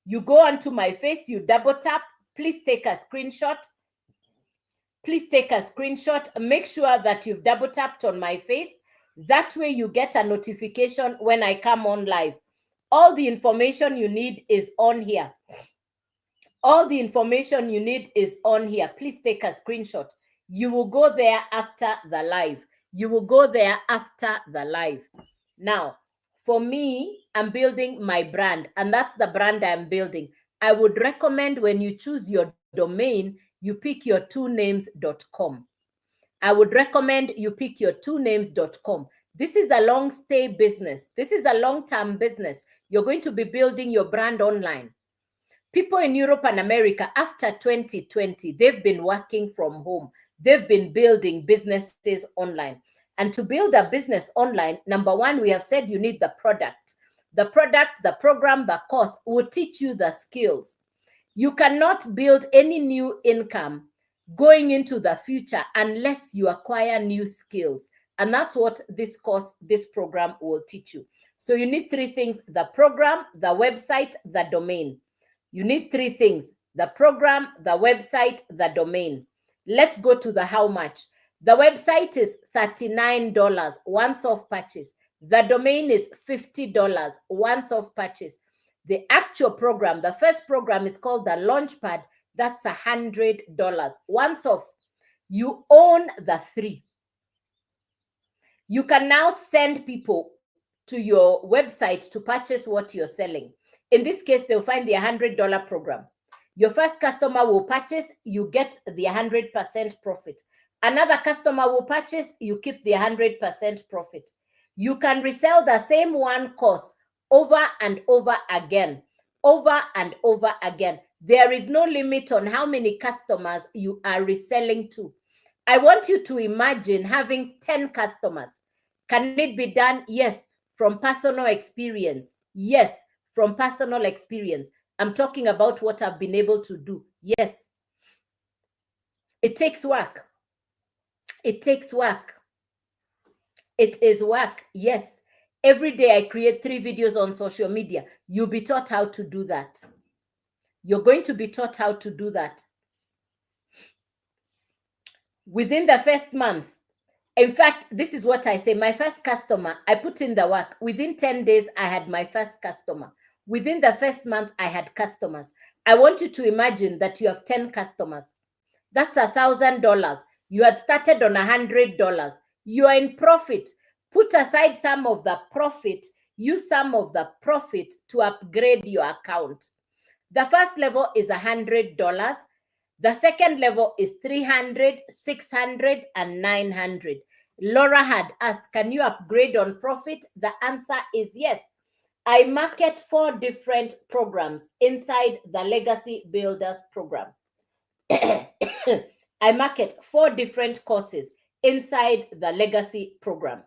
You go onto my face, you double tap. Please take a screenshot. Please take a screenshot. Make sure that you've double tapped on my face. That way you get a notification when I come on live. All the information you need is on here. All the information you need is on here. Please take a screenshot. You will go there after the live. You will go there after the live. Now, for me, I'm building my brand, and that's the brand I'm building. I would recommend when you choose your domain, you pick your twonames.com. I would recommend you pick your twonames.com. This is a long stay business. This is a long-term business. You're going to be building your brand online. People in Europe and America, after 2020, they've been working from home. They've been building businesses online. And to build a business online, number one, we have said you need the product. The product, the program, the course will teach you the skills. You cannot build any new income going into the future unless you acquire new skills. And that's what this course, this program will teach you. So you need three things: the program, the website, the domain. You need three things: the program, the website, the domain. Let's go to the how much. The website is $39 once off purchase. The domain is $50 once off purchase. The actual program, the first program, is called the Launchpad. That's $100 once off. You own the three. You can now send people to your website to purchase what you're selling. In this case, they'll find the $100 program. Your first customer will purchase, you get the 100% profit. Another customer will purchase, you keep the 100% profit. You can resell the same one course over and over again, over and over again. There is no limit on how many customers you are reselling to. I want you to imagine having 10 customers. Can it be done? Yes, from personal experience. Yes, from personal experience. I'm talking about what I've been able to do. Yes. It takes work. It takes work. It is work. Yes. Every day I create 3 videos on social media. You'll be taught how to do that. You're going to be taught how to do that. Within the first month, in fact, this is what I say. My first customer, I put in the work. Within 10 days, I had my first customer. Within the first month, I had customers. I want you to imagine that you have 10 customers. That's $1,000. You had started on $100. You are in profit. Put aside some of the profit. Use some of the profit to upgrade your account. The first level is $100. The second level is $300, $600, and $900. Laura had asked, can you upgrade on profit? The answer is yes. I market 4 different programs inside the Legacy Builders program. I market 4 different courses inside the Legacy program.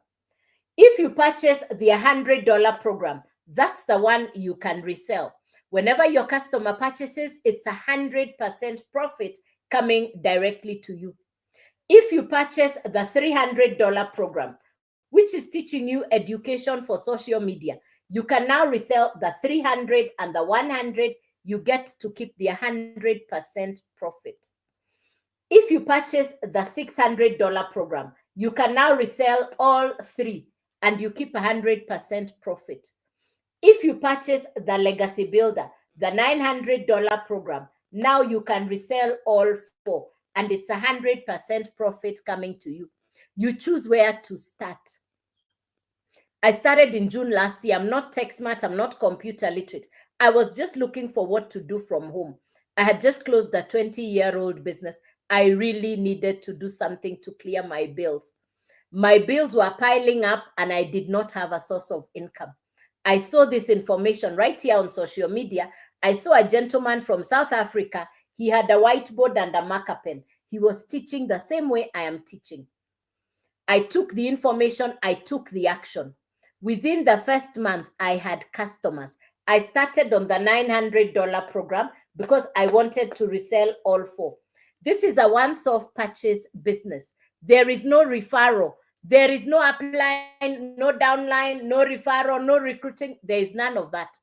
If you purchase the $100 program, that's the one you can resell. Whenever your customer purchases, it's 100% profit coming directly to you. If you purchase the $300 program, which is teaching you education for social media, you can now resell the 300 and the 100. You get to keep the 100% profit. If you purchase the $600 program, you can now resell all three and you keep 100% profit. If you purchase the Legacy Builder, the $900 program, now you can resell all four and it's 100% profit coming to you. You choose where to start. I started in June last year. I'm not tech smart. I'm not computer literate. I was just looking for what to do from home. I had just closed the 20-year-old business. I really needed to do something to clear my bills. My bills were piling up and I did not have a source of income. I saw this information right here on social media. I saw a gentleman from South Africa. He had a whiteboard and a marker pen. He was teaching the same way I am teaching. I took the information, I took the action. Within the first month, I had customers. I started on the $900 program because I wanted to resell all four. This is a once-off purchase business. There is no referral. There is no upline, no downline, no referral, no recruiting. There is none of that.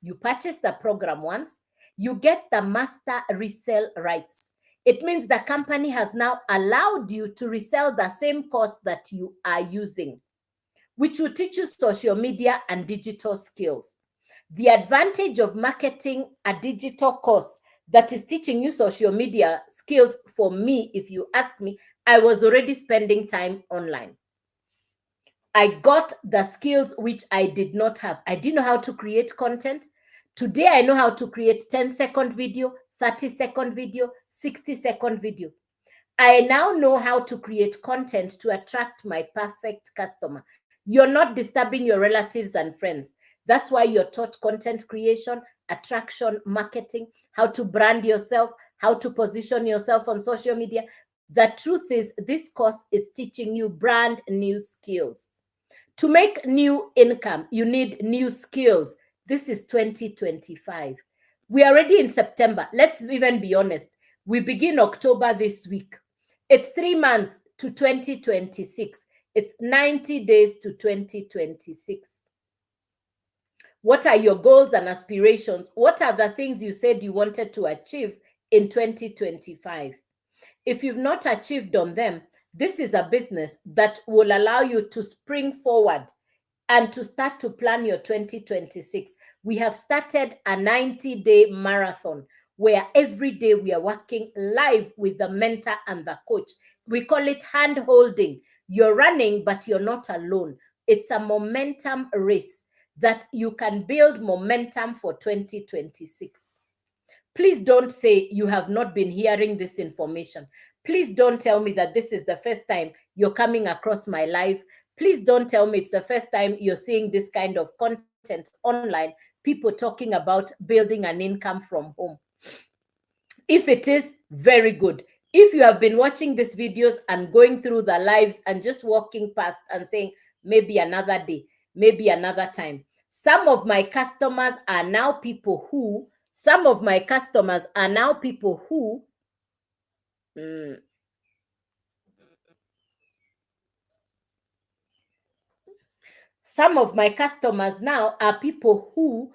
You purchase the program once, you get the master resell rights. It means the company has now allowed you to resell the same course that you are using, which will teach you social media and digital skills. The advantage of marketing a digital course that is teaching you social media skills, for me, if you ask me, I was already spending time online. I got the skills which I did not have. I didn't know how to create content. Today, I know how to create 10-second video, 30-second video, 60-second video. I now know how to create content to attract my perfect customer. You're not disturbing your relatives and friends. That's why you're taught content creation, attraction, marketing, how to brand yourself, how to position yourself on social media. The truth is, this course is teaching you brand new skills. To make new income, you need new skills. This is 2025. We are already in September. Let's even be honest. We begin October this week. It's 3 months to 2026. It's 90 days to 2026. What are your goals and aspirations? What are the things you said you wanted to achieve in 2025? If you've not achieved on them, this is a business that will allow you to spring forward and to start to plan your 2026. We have started a 90-day marathon where every day we are working live with the mentor and the coach. We call it hand holding. You're running, but you're not alone. It's a momentum race that you can build momentum for 2026. Please don't say you have not been hearing this information. Please don't tell me that this is the first time you're coming across my live. Please don't tell me it's the first time you're seeing this kind of content online, people talking about building an income from home. If it is, very good. If you have been watching these videos and going through the lives and just walking past and saying, maybe another day, maybe another time. Some of my customers are now people who, some of my customers are now people who, some of my customers now are people who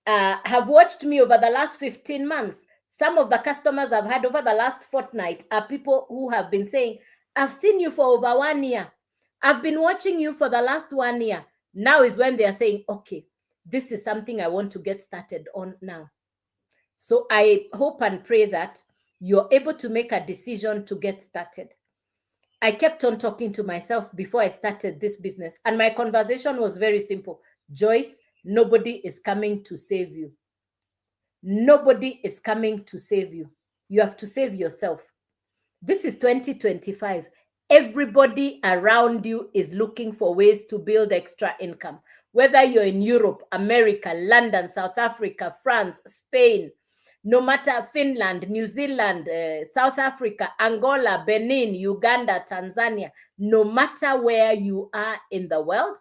have watched me over the last 15 months. Some of the customers I've had over the last fortnight are people who have been saying, I've seen you for over 1 year. I've been watching you for the last 1 year. Now is when they are saying, okay, this is something I want to get started on now. So I hope and pray that you're able to make a decision to get started. I kept on talking to myself before I started this business, and my conversation was very simple. Joyce, nobody is coming to save you. Nobody is coming to save you. You have to save yourself. This is 2025. Everybody around you is looking for ways to build extra income. Whether you're in Europe, America, London, South Africa, France, Spain, no matter Finland, New Zealand, South Africa, Angola, Benin, Uganda, Tanzania, no matter where you are in the world,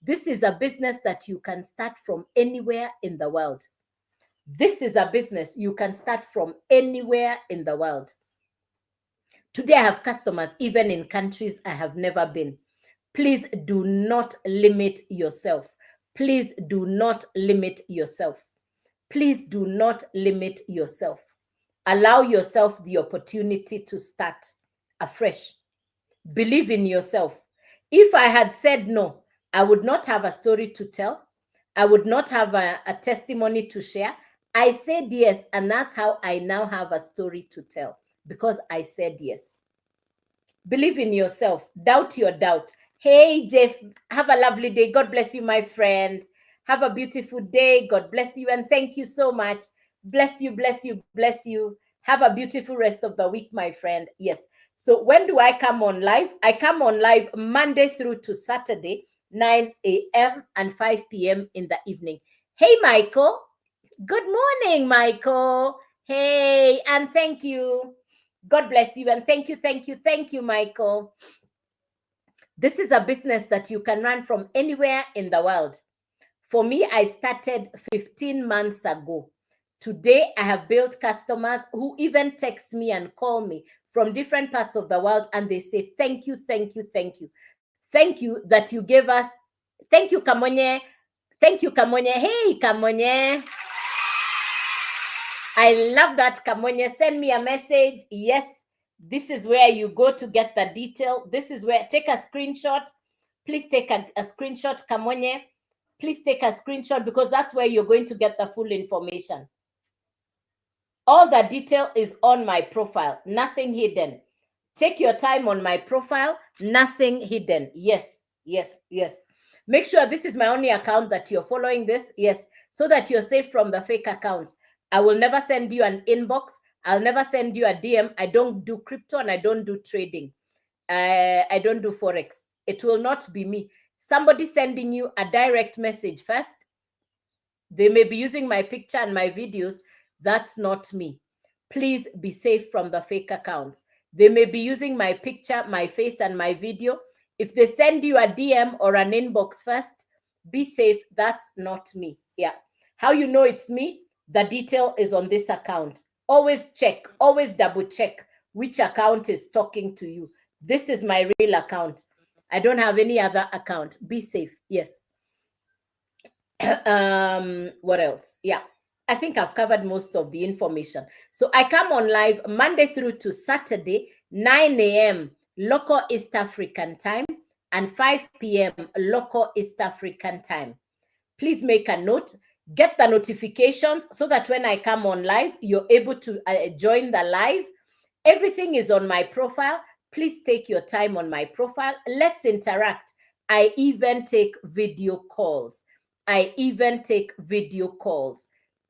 this is a business that you can start from anywhere in the world. This is a business you can start from anywhere in the world. Today I have customers even in countries I have never been. Please do not limit yourself. Please do not limit yourself. Please do not limit yourself. Allow yourself the opportunity to start afresh. Believe in yourself. If I had said no, I would not have a story to tell. I would not have a testimony to share. I said yes, and that's how I now have a story to tell, because I said yes. Believe in yourself. Doubt your doubt. Hey, Jeff, have a lovely day. God bless you, my friend. Have a beautiful day. God bless you, and thank you so much. Bless you, bless you, bless you. Have a beautiful rest of the week, my friend. Yes. So when do I come on live? I come on live Monday through to Saturday, 9 a.m. and 5 p.m. in the evening. Hey, Michael. Good morning, Michael. Hey, and thank you. God bless you, and thank you, Michael. This is a business that you can run from anywhere in the world. For me, I started 15 months ago. Today, I have built customers who even text me and call me from different parts of the world, and they say, thank you, thank you, thank you. Thank you that you gave us. Thank you, Kamonye. Thank you, Kamonye. Hey, Kamonye. I love that, Kamonye. Send me a message. Yes, this is where you go to get the detail. This is where, take a screenshot. Please take a screenshot, Kamonye. Please take a screenshot, because that's where you're going to get the full information. All the detail is on my profile, nothing hidden. Take your time on my profile, nothing hidden. Yes, yes, yes. Make sure this is my only account that you're following this. Yes, so that you're safe from the fake accounts. I will never send you an inbox. I'll never send you a DM. I don't do crypto and I don't do trading. I don't do Forex. It will not be me. Somebody sending you a direct message first. They may be using my picture and my videos. That's not me. Please be safe from the fake accounts. They may be using my picture, my face, and my video. If they send you a DM or an inbox first, be safe. That's not me. Yeah. How you know it's me? The detail is on this account. Always check, always double check which account is talking to you. This is my real account. I don't have any other account. Be safe. Yes. What else? Yeah. I think I've covered most of the information. So I come on live Monday through to Saturday, 9 a.m. local East African time and 5 p.m. local East African time. Please make a note. Get the notifications so that when I come on live, you're able to join the live. Everything is on my profile. Please take your time on my profile. Let's interact. I even take video calls.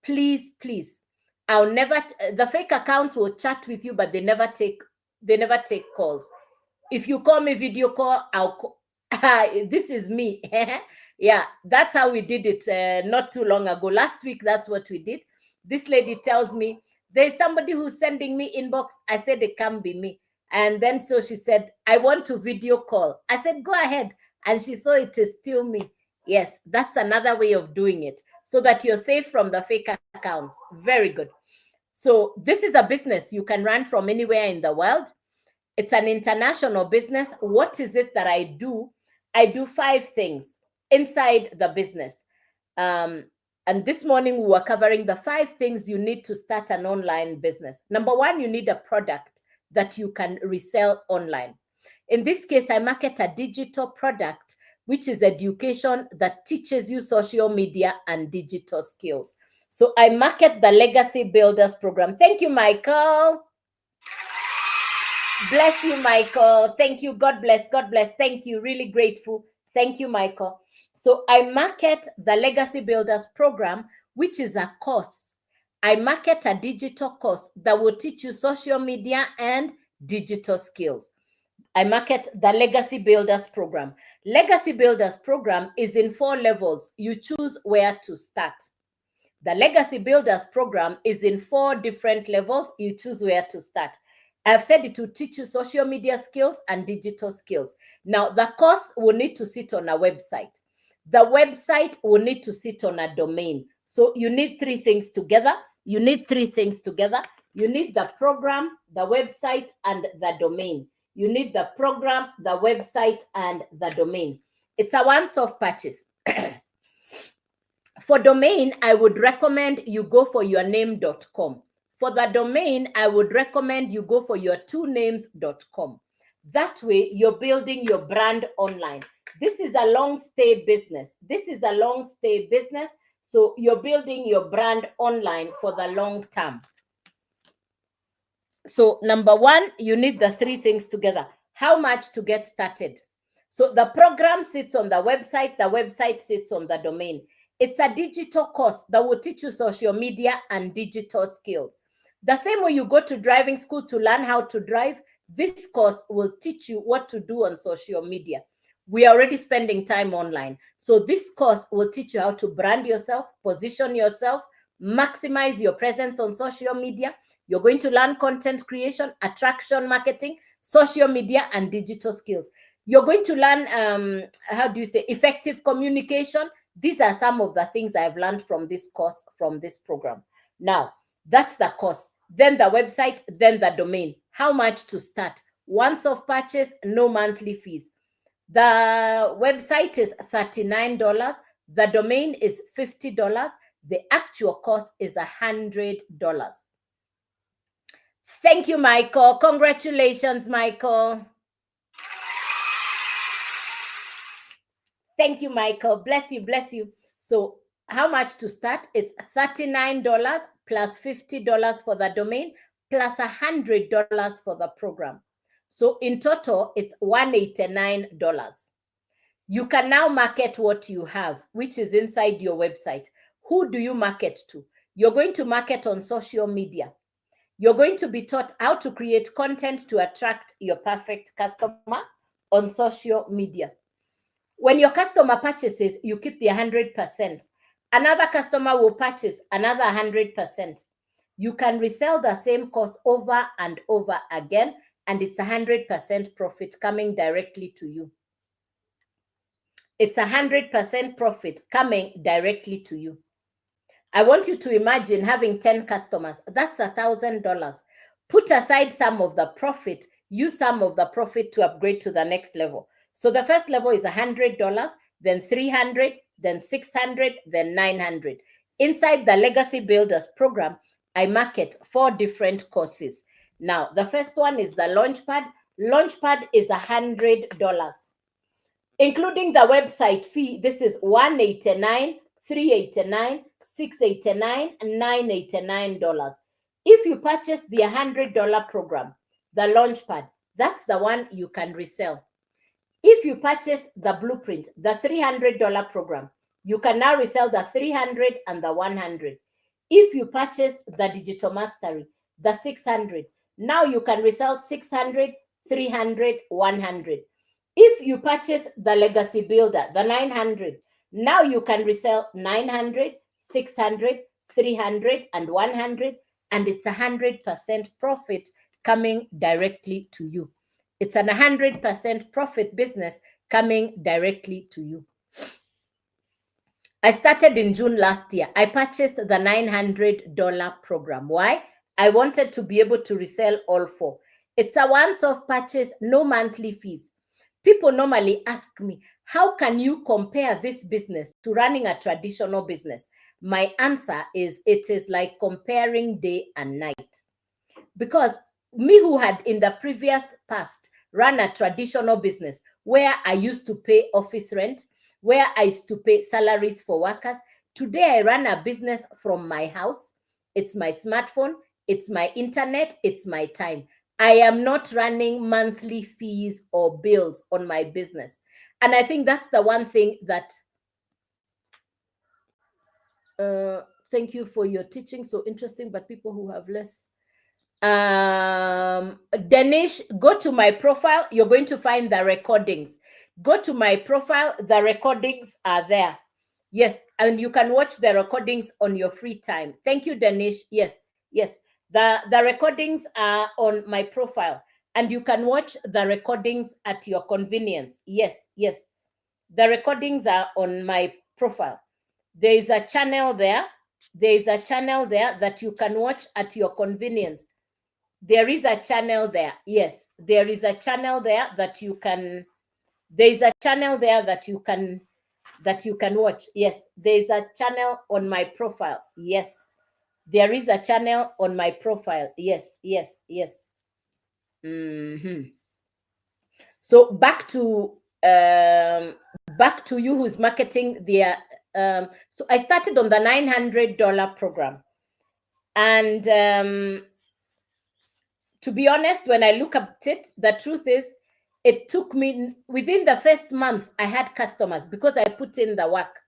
Please, please. I'll never, the fake accounts will chat with you, but they never take calls. If you call me video call, I'll call. This is me. Yeah, that's how we did it not too long ago. Last week, that's what we did. This lady tells me, there's somebody who's sending me inbox. I said, it can't be me. And then so she said, I want to video call. I said, go ahead. And she saw it is still me. Yes, that's another way of doing it so that you're safe from the fake accounts. Very good. So this is a business you can run from anywhere in the world. It's an international business. What is it that I do? I do 5 things inside the business. And this morning we were covering the 5 things you need to start an online business. Number 1, you need a product that you can resell online. In this case, I market a digital product, which is education that teaches you social media and digital skills. So I market the Legacy Builders program. Thank you, Michael. Bless you, Michael. Thank you. God bless. God bless. Thank you. Really grateful. Thank you, Michael. So I market the Legacy Builders program, which is a course. I market a digital course that will teach you social media and digital skills. I market the Legacy Builders program. Legacy Builders program is in 4 levels. You choose where to start. The Legacy Builders program is in 4 different levels. You choose where to start. I've said it will teach you social media skills and digital skills. Now, the course will need to sit on a website. The website will need to sit on a domain. So you need 3 things together. You need 3 things together. You need the program, the website, and the domain. You need the program, the website, and the domain. It's a once-off purchase. For domain, I would recommend you go for yourname.com. For the domain, I would recommend you go for your2names.com. That way, you're building your brand online. This is a long stay business. This is a long stay business. So you're building your brand online for the long term. So number one, you need the three things together. How much to get started? So the program sits on the website sits on the domain. It's a digital course that will teach you social media and digital skills. The same way you go to driving school to learn how to drive, this course will teach you what to do on social media. We are already spending time online. So this course will teach you how to brand yourself, position yourself, maximize your presence on social media. You're going to learn content creation, attraction marketing, social media, and digital skills. You're going to learn, effective communication. These are some of the things I've learned from this course, from this program. Now, that's the course. Then the website, then the domain. How much to start? Once-off purchase, no monthly fees. The website is $39. The domain is $50. The actual cost is $100. Thank you, Michael. Congratulations, Michael. Thank you, Michael. Bless you, bless you. So how much to start? It's $39 plus $50 for the domain plus $100 for the program. So in total, it's $189. You can now market what you have, which is inside your website. Who do you market to? You're going to market on social media. You're going to be taught how to create content to attract your perfect customer on social media. When your customer purchases, you keep the 100%. Another customer will purchase another 100%. You can resell the same course over and over again, and it's 100% profit coming directly to you. It's 100% profit coming directly to you. I want you to imagine having 10 customers. That's $1,000. Put aside some of the profit. Use some of the profit to upgrade to the next level. So the first level is $100, then $300, then $600, then $900. Inside the Legacy Builders program, I market 4 different courses. Now, the first one is the Launchpad. Launchpad is $100. Including the website fee, this is $189, $389, $689, $989. If you purchase the $100 program, the Launchpad, that's the one you can resell. If you purchase the Blueprint, the $300 program, you can now resell the $300 and the $100. If you purchase the Digital Mastery, the $600, now you can resell $600, $300, $100. If you purchase the Legacy Builder, the $900, now you can resell $900, $600, $300, and $100, and it's 100% profit coming directly to you. It's an 100% profit business coming directly to you. I started in June last year. I purchased the $900 program. Why? I wanted to be able to resell all 4. It's a once-off purchase, no monthly fees. People normally ask me, how can you compare this business to running a traditional business? My answer is, it is like comparing day and night. Because me, who had in the previous past run a traditional business where I used to pay office rent, where I used to pay salaries for workers, today I run a business from my house. It's my smartphone, it's my internet, it's my time. I am not running monthly fees or bills on my business. And I think that's the one thing that, thank you for your teaching, so interesting, but people who have less. Danish, go to my profile. You're going to find the recordings. Go to my profile. The recordings are there. Yes, and you can watch the recordings on your free time. Thank you, Danish. Yes, yes. The recordings are on my profile, and you can watch the recordings at your convenience. Yes, yes. The recordings are on my profile. There is a channel there. There is a channel there that you can watch at your convenience. There is a channel there. Yes, there is a channel there that you can. There is a channel there that you can watch. Yes, there is a channel on my profile. Yes, there is a channel on my profile. Yes, yes, yes. So back to you who's marketing their. So I started on the $900 program, and to be honest, when I look at it, the truth is, it took me within the first month, I had customers because I put in the work.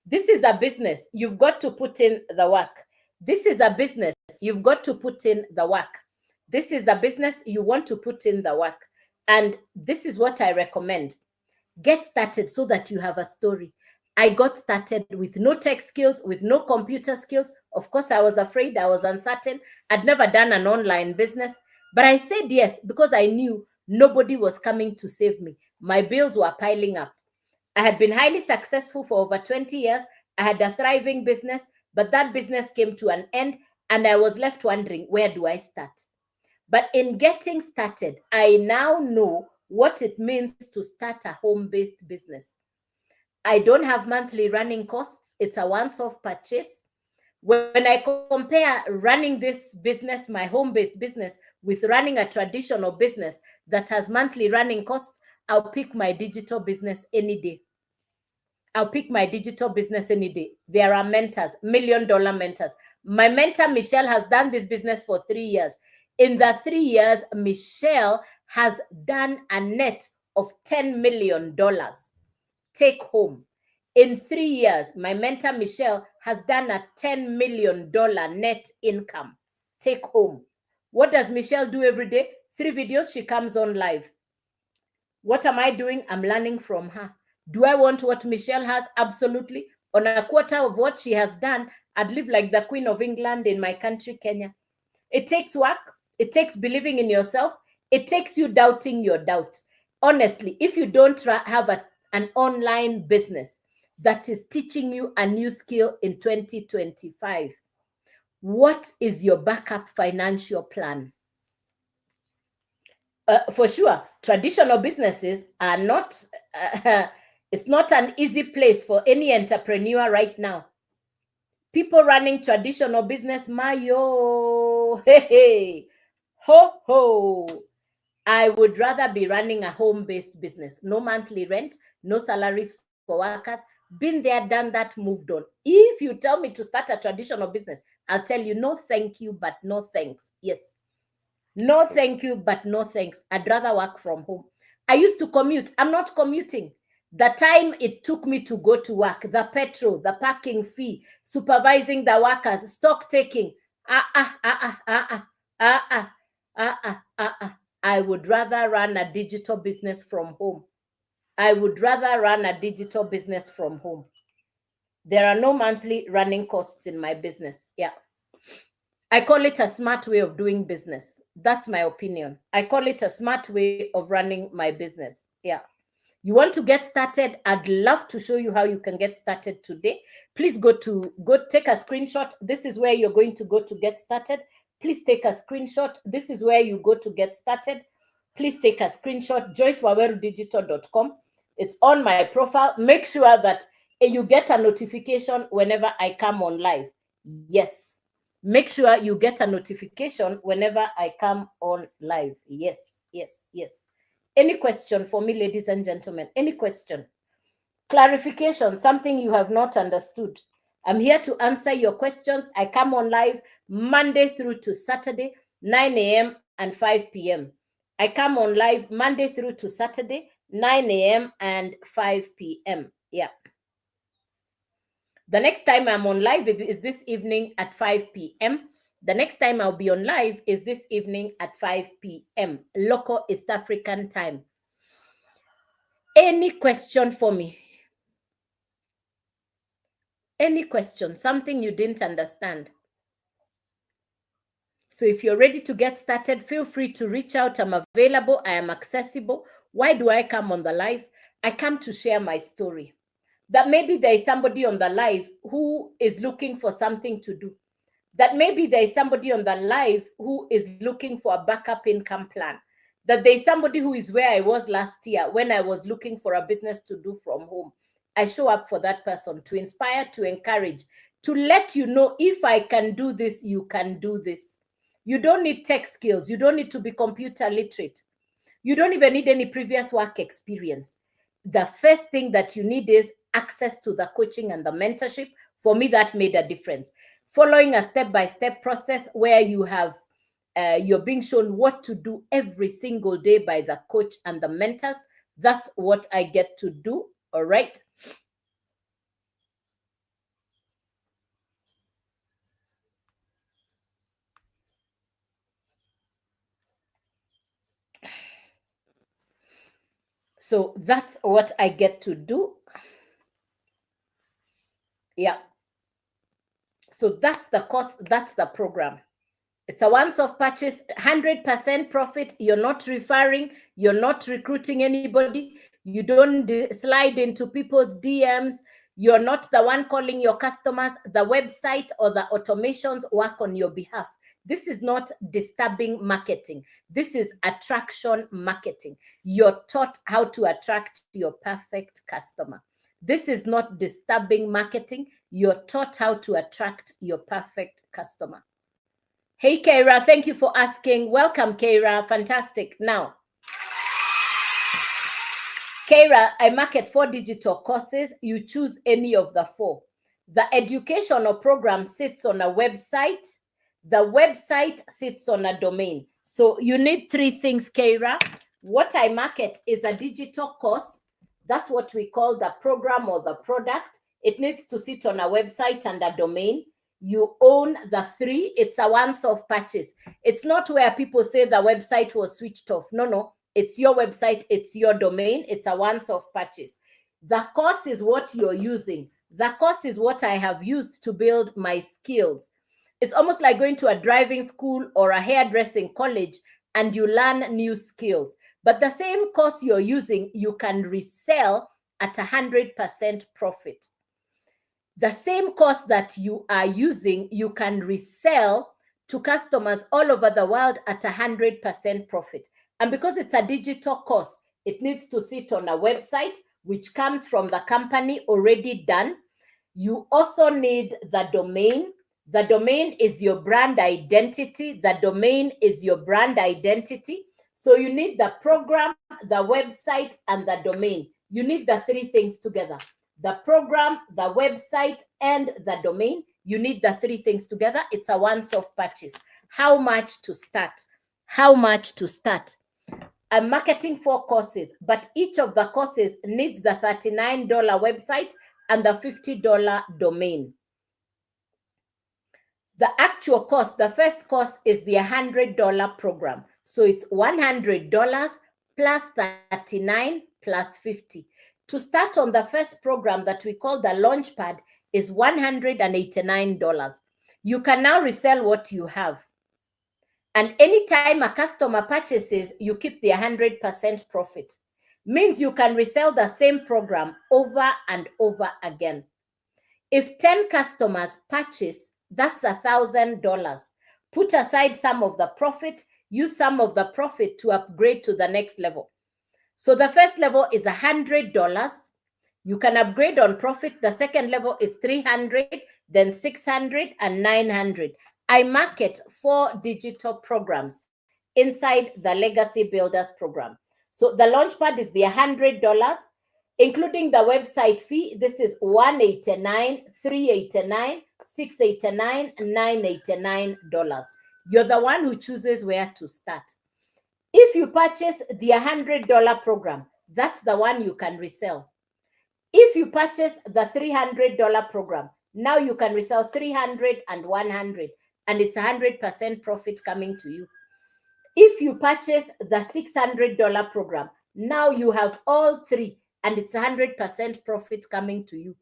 This is a business. You've got to put in the work. This is a business. You've got to put in the work. This is a business. You want to put in the work. And this is what I recommend. Get started so that you have a story. I got started with no tech skills, with no computer skills. Of course, I was afraid. I was uncertain. I'd never done an online business. But I said yes because I knew nobody was coming to save me. My bills were piling up. I had been highly successful for over 20 years. I had a thriving business, but that business came to an end and I was left wondering, where do I start? But in getting started, I now know what it means to start a home-based business. I don't have monthly running costs. It's a once-off purchase. When I compare running this business, my home-based business, with running a traditional business that has monthly running costs, I'll pick my digital business any day. I'll pick my digital business any day. There are mentors, $1 million mentors. My mentor, Michelle, has done this business for 3 years. In the 3 years, Michelle has done a net of $10 million take home. In 3 years, my mentor, Michelle, has done a $10 million net income take home. What does Michelle do every day? 3 videos, she comes on live. What am I doing? I'm learning from her. Do I want what Michelle has? Absolutely. On a quarter of what she has done, I'd live like the Queen of England in my country, Kenya. It takes work. It takes believing in yourself. It takes you doubting your doubt. Honestly, if you don't have an online business that is teaching you a new skill in 2025, what is your backup financial plan? For sure, traditional businesses are not, it's not an easy place for any entrepreneur right now. People running traditional business, mayo, hey, ho, ho. I would rather be running a home-based business. No monthly rent, no salaries for workers. Been there, done that, moved on. If you tell me to start a traditional business, I'll tell you no thank you, but no thanks. Yes. No thank you, but no thanks. I'd rather work from home. I used to commute. I'm not commuting. The time it took me to go to work, the petrol, the parking fee, supervising the workers, stock taking. I would rather run a digital business from home. I would rather run a digital business from home. There are no monthly running costs in my business. Yeah. I call it a smart way of doing business. That's my opinion. I call it a smart way of running my business. Yeah. You want to get started? I'd love to show you how you can get started today. Please go take a screenshot. This is where you're going to go to get started. Please take a screenshot. This is where you go to get started. Please take a screenshot, joycewawerudigital.com. It's on my profile. Make sure that you get a notification whenever I come on live. Yes. Make sure you get a notification whenever I come on live. Yes, yes, yes. Any question for me, ladies and gentlemen? Any question? Clarification, something you have not understood. I'm here to answer your questions. I come on live Monday through to Saturday, 9 a.m. and 5 p.m. I come on live Monday through to Saturday, 9 a.m. and 5 p.m. Yeah. The next time I'm on live is this evening at 5 p.m. The next time I'll be on live is this evening at 5 p.m. local East African time. Any question for me? Any question? Something you didn't understand? So if you're ready to get started, feel free to reach out. I'm available. I am accessible. Why do I come on the live? I come to share my story. that maybe there is somebody on the live who is looking for something to do, that maybe there is somebody on the live who is looking for a backup income plan, that there is somebody who is where I was last year when I was looking for a business to do from home. I show up for that person to inspire, to encourage, to let you know, if I can do this, you can do this. You don't need tech skills. You don't need to be computer literate. You don't even need any previous work experience. The first thing that you need is access to the coaching and the mentorship. For me, that made a difference. Following a step-by-step process where you have you're being shown what to do every single day by the coach and the mentors. That's what I get to do. All right. So that's what I get to do. Yeah. So that's the cost, that's the program. It's a once-off purchase, 100% profit. You're not referring, you're not recruiting anybody. You don't slide into people's DMs. You're not the one calling your customers. The website or the automations work on your behalf. This is not disturbing marketing. This is attraction marketing. You're taught how to attract your perfect customer. This is not disturbing marketing. You're taught how to attract your perfect customer. Hey, Keira, thank you for asking. Welcome, Keira. Fantastic. Now, Keira, I market 4 digital courses. You choose any of the 4. The educational program sits on a website. The website sits on a domain. So you need 3 things, Keira. What I market is a digital course. That's what we call the program or the product. It needs to sit on a website and a domain. You own the 3. It's a once-off purchase. It's not where people say the website was switched off. No. It's your website. It's your domain. It's a once-off purchase. The course is what you're using. The course is what I have used to build my skills. It's almost like going to a driving school or a hairdressing college and you learn new skills. But the same course you're using, you can resell at 100% profit. The same course that you are using, you can resell to customers all over the world at 100% profit. And because it's a digital course, it needs to sit on a website, which comes from the company already done. You also need the domain. The domain is your brand identity. The domain is your brand identity. So you need the program, the website, and the domain. You need the 3 things together. The program, the website, and the domain. You need the 3 things together. It's a once-off purchase. How much to start? How much to start? I'm marketing 4 courses, but each of the courses needs the $39 website and the $50 domain. The actual cost, the first cost is the $100 program. So it's $100 plus $39 plus $50. To start on the first program that we call the Launchpad is $189. You can now resell what you have. And anytime a customer purchases, you keep the 100% profit. Means you can resell the same program over and over again. If 10 customers purchase, that's $1,000. Put aside some of the profit, use some of the profit to upgrade to the next level. So the first level is $100. You can upgrade on profit. The second level is $300, then $600 and $900. I market 4 digital programs inside the Legacy Builders program. So the Launchpad is the $100, including the website fee. This is $189, $389, $689, $989. You're the one who chooses where to start. If you purchase the $100 program, that's the one you can resell. If you purchase the $300 program, now you can resell $300 and $100, and it's 100% profit coming to you. If you purchase the $600 program, now you have all 3, and it's 100% profit coming to you.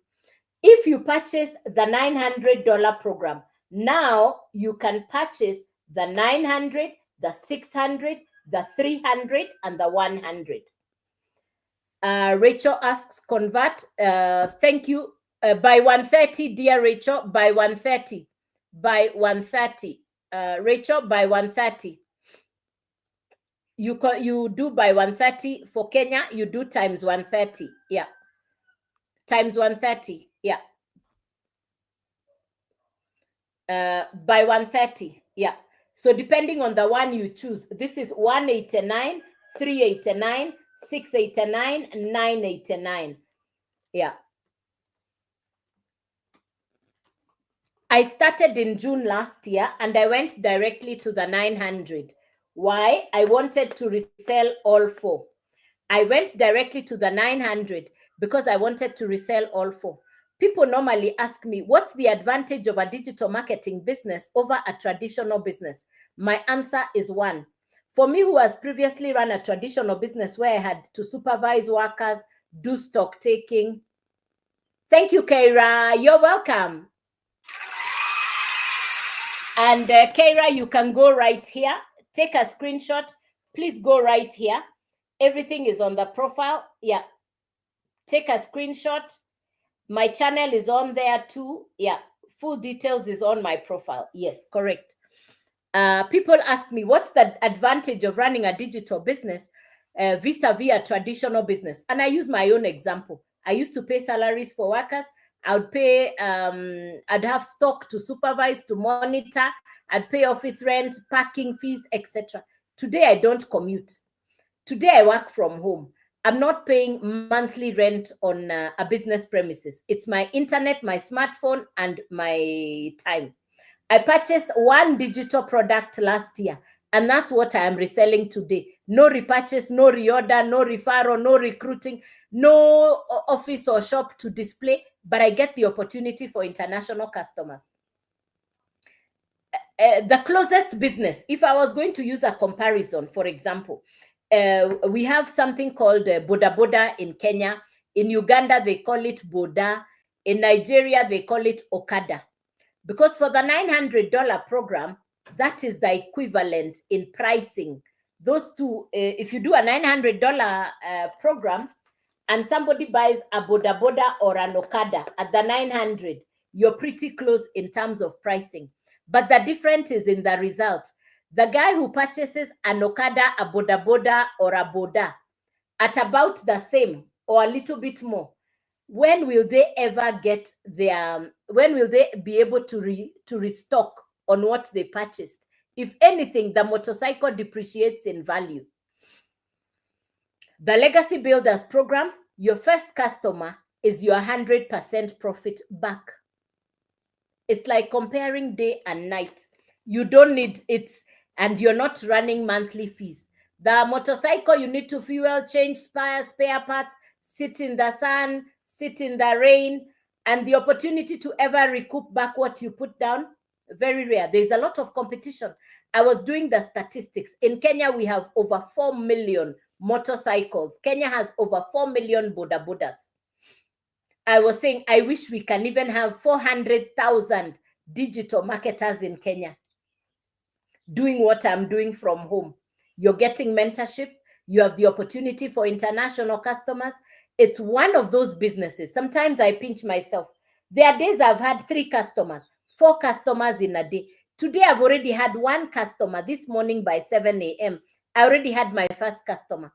If you purchase the $900 program, now you can purchase the $900, the $600, the $300, and the $100. Rachel asks, convert. Thank you. By 1:30, dear Rachel, by 1:30. By 1:30. Rachel, by 1:30. You do by 1:30 for Kenya, you do times 1:30. Yeah. Times 1:30. Yeah. By 1:30. Yeah. So depending on the one you choose, this is 189, 389, 689, 989. Yeah. I started in June last year and I went directly to the 900. Why? I wanted to resell all four. I went directly to the 900 because I wanted to resell all four. People normally ask me, what's the advantage of a digital marketing business over a traditional business? My answer is one. For me, who has previously run a traditional business where I had to supervise workers, do stock taking. Thank you, Keira. You're welcome. And Keira, you can go right here. Take a screenshot. Please go right here. Everything is on the profile. Yeah. Take a screenshot. My channel is on there too. Yeah. Full details is on my profile. Yes, correct. People ask me, what's the advantage of running a digital business vis-a-vis a traditional business? And I use my own example. I used to pay salaries for workers. I would pay, I'd have stock to supervise, to monitor. I'd pay office rent, parking fees, etc. Today, I don't commute. Today, I work from home. I'm not paying monthly rent on a business premises. It's my internet, my smartphone, and my time. I purchased one digital product last year, and that's what I am reselling today. No repurchase, no reorder, no referral, no recruiting, no office or shop to display, but I get the opportunity for international customers. The closest business, if I was going to use a comparison, for example, we have something called Boda Boda in Kenya. In Uganda, they call it Boda. In Nigeria, they call it Okada. Because for the $900 program, that is the equivalent in pricing. Those two, if you do a $900 program and somebody buys a Boda Boda or an Okada at the 900, you're pretty close in terms of pricing. But the difference is in the result. The guy who purchases an Okada, a Boda Boda, or a Boda at about the same or a little bit more, when will they ever get their, when will they be able to restock on what they purchased? If anything, the motorcycle depreciates in value. The Legacy Builders program, your first customer is your 100% profit back. It's like comparing day and night. You don't need it, and you're not running monthly fees. The motorcycle, you need to fuel, change spare parts, sit in the sun, sit in the rain, and the opportunity to ever recoup back what you put down, very rare. There's a lot of competition. I was doing the statistics. In Kenya, we have over 4 million motorcycles. Kenya has over 4 million Boda Bodas. I was saying, I wish we can even have 400,000 digital marketers in Kenya doing what I'm doing from home. You're getting mentorship. You have the opportunity for international customers. It's one of those businesses. Sometimes I pinch myself. There are days I've had 3 customers, 4 customers in a day. Today, I've already had 1 customer. This morning by 7 a.m., I already had my first customer.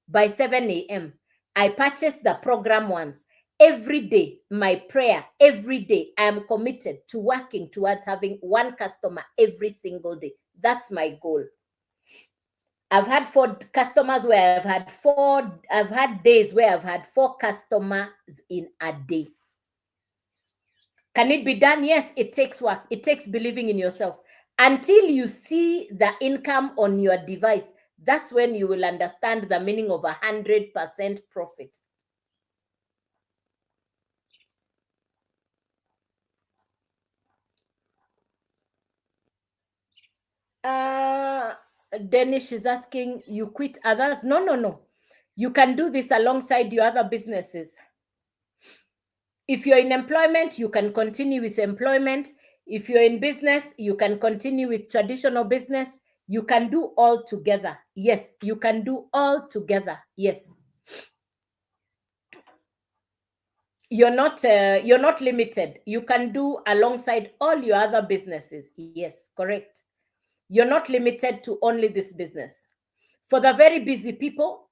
By 7 a.m., I purchased the program once. Every day, my prayer, every day, I am committed to working towards having 1 customer every single day. That's my goal. I've had 4 customers where I've had days where I've had 4 customers in a day. Can it be done? Yes, it takes work. It takes believing in yourself. Until you see the income on your device, that's when you will understand the meaning of 100% profit. Danish is asking, you quit others? No. You can do this alongside your other businesses. If you're in employment, you can continue with employment. If you're in business, you can continue with traditional business. You can do all together. Yes, you can do all together. Yes. you're not limited. You can do alongside all your other businesses. Yes, correct. You're not limited to only this business. For the very busy people,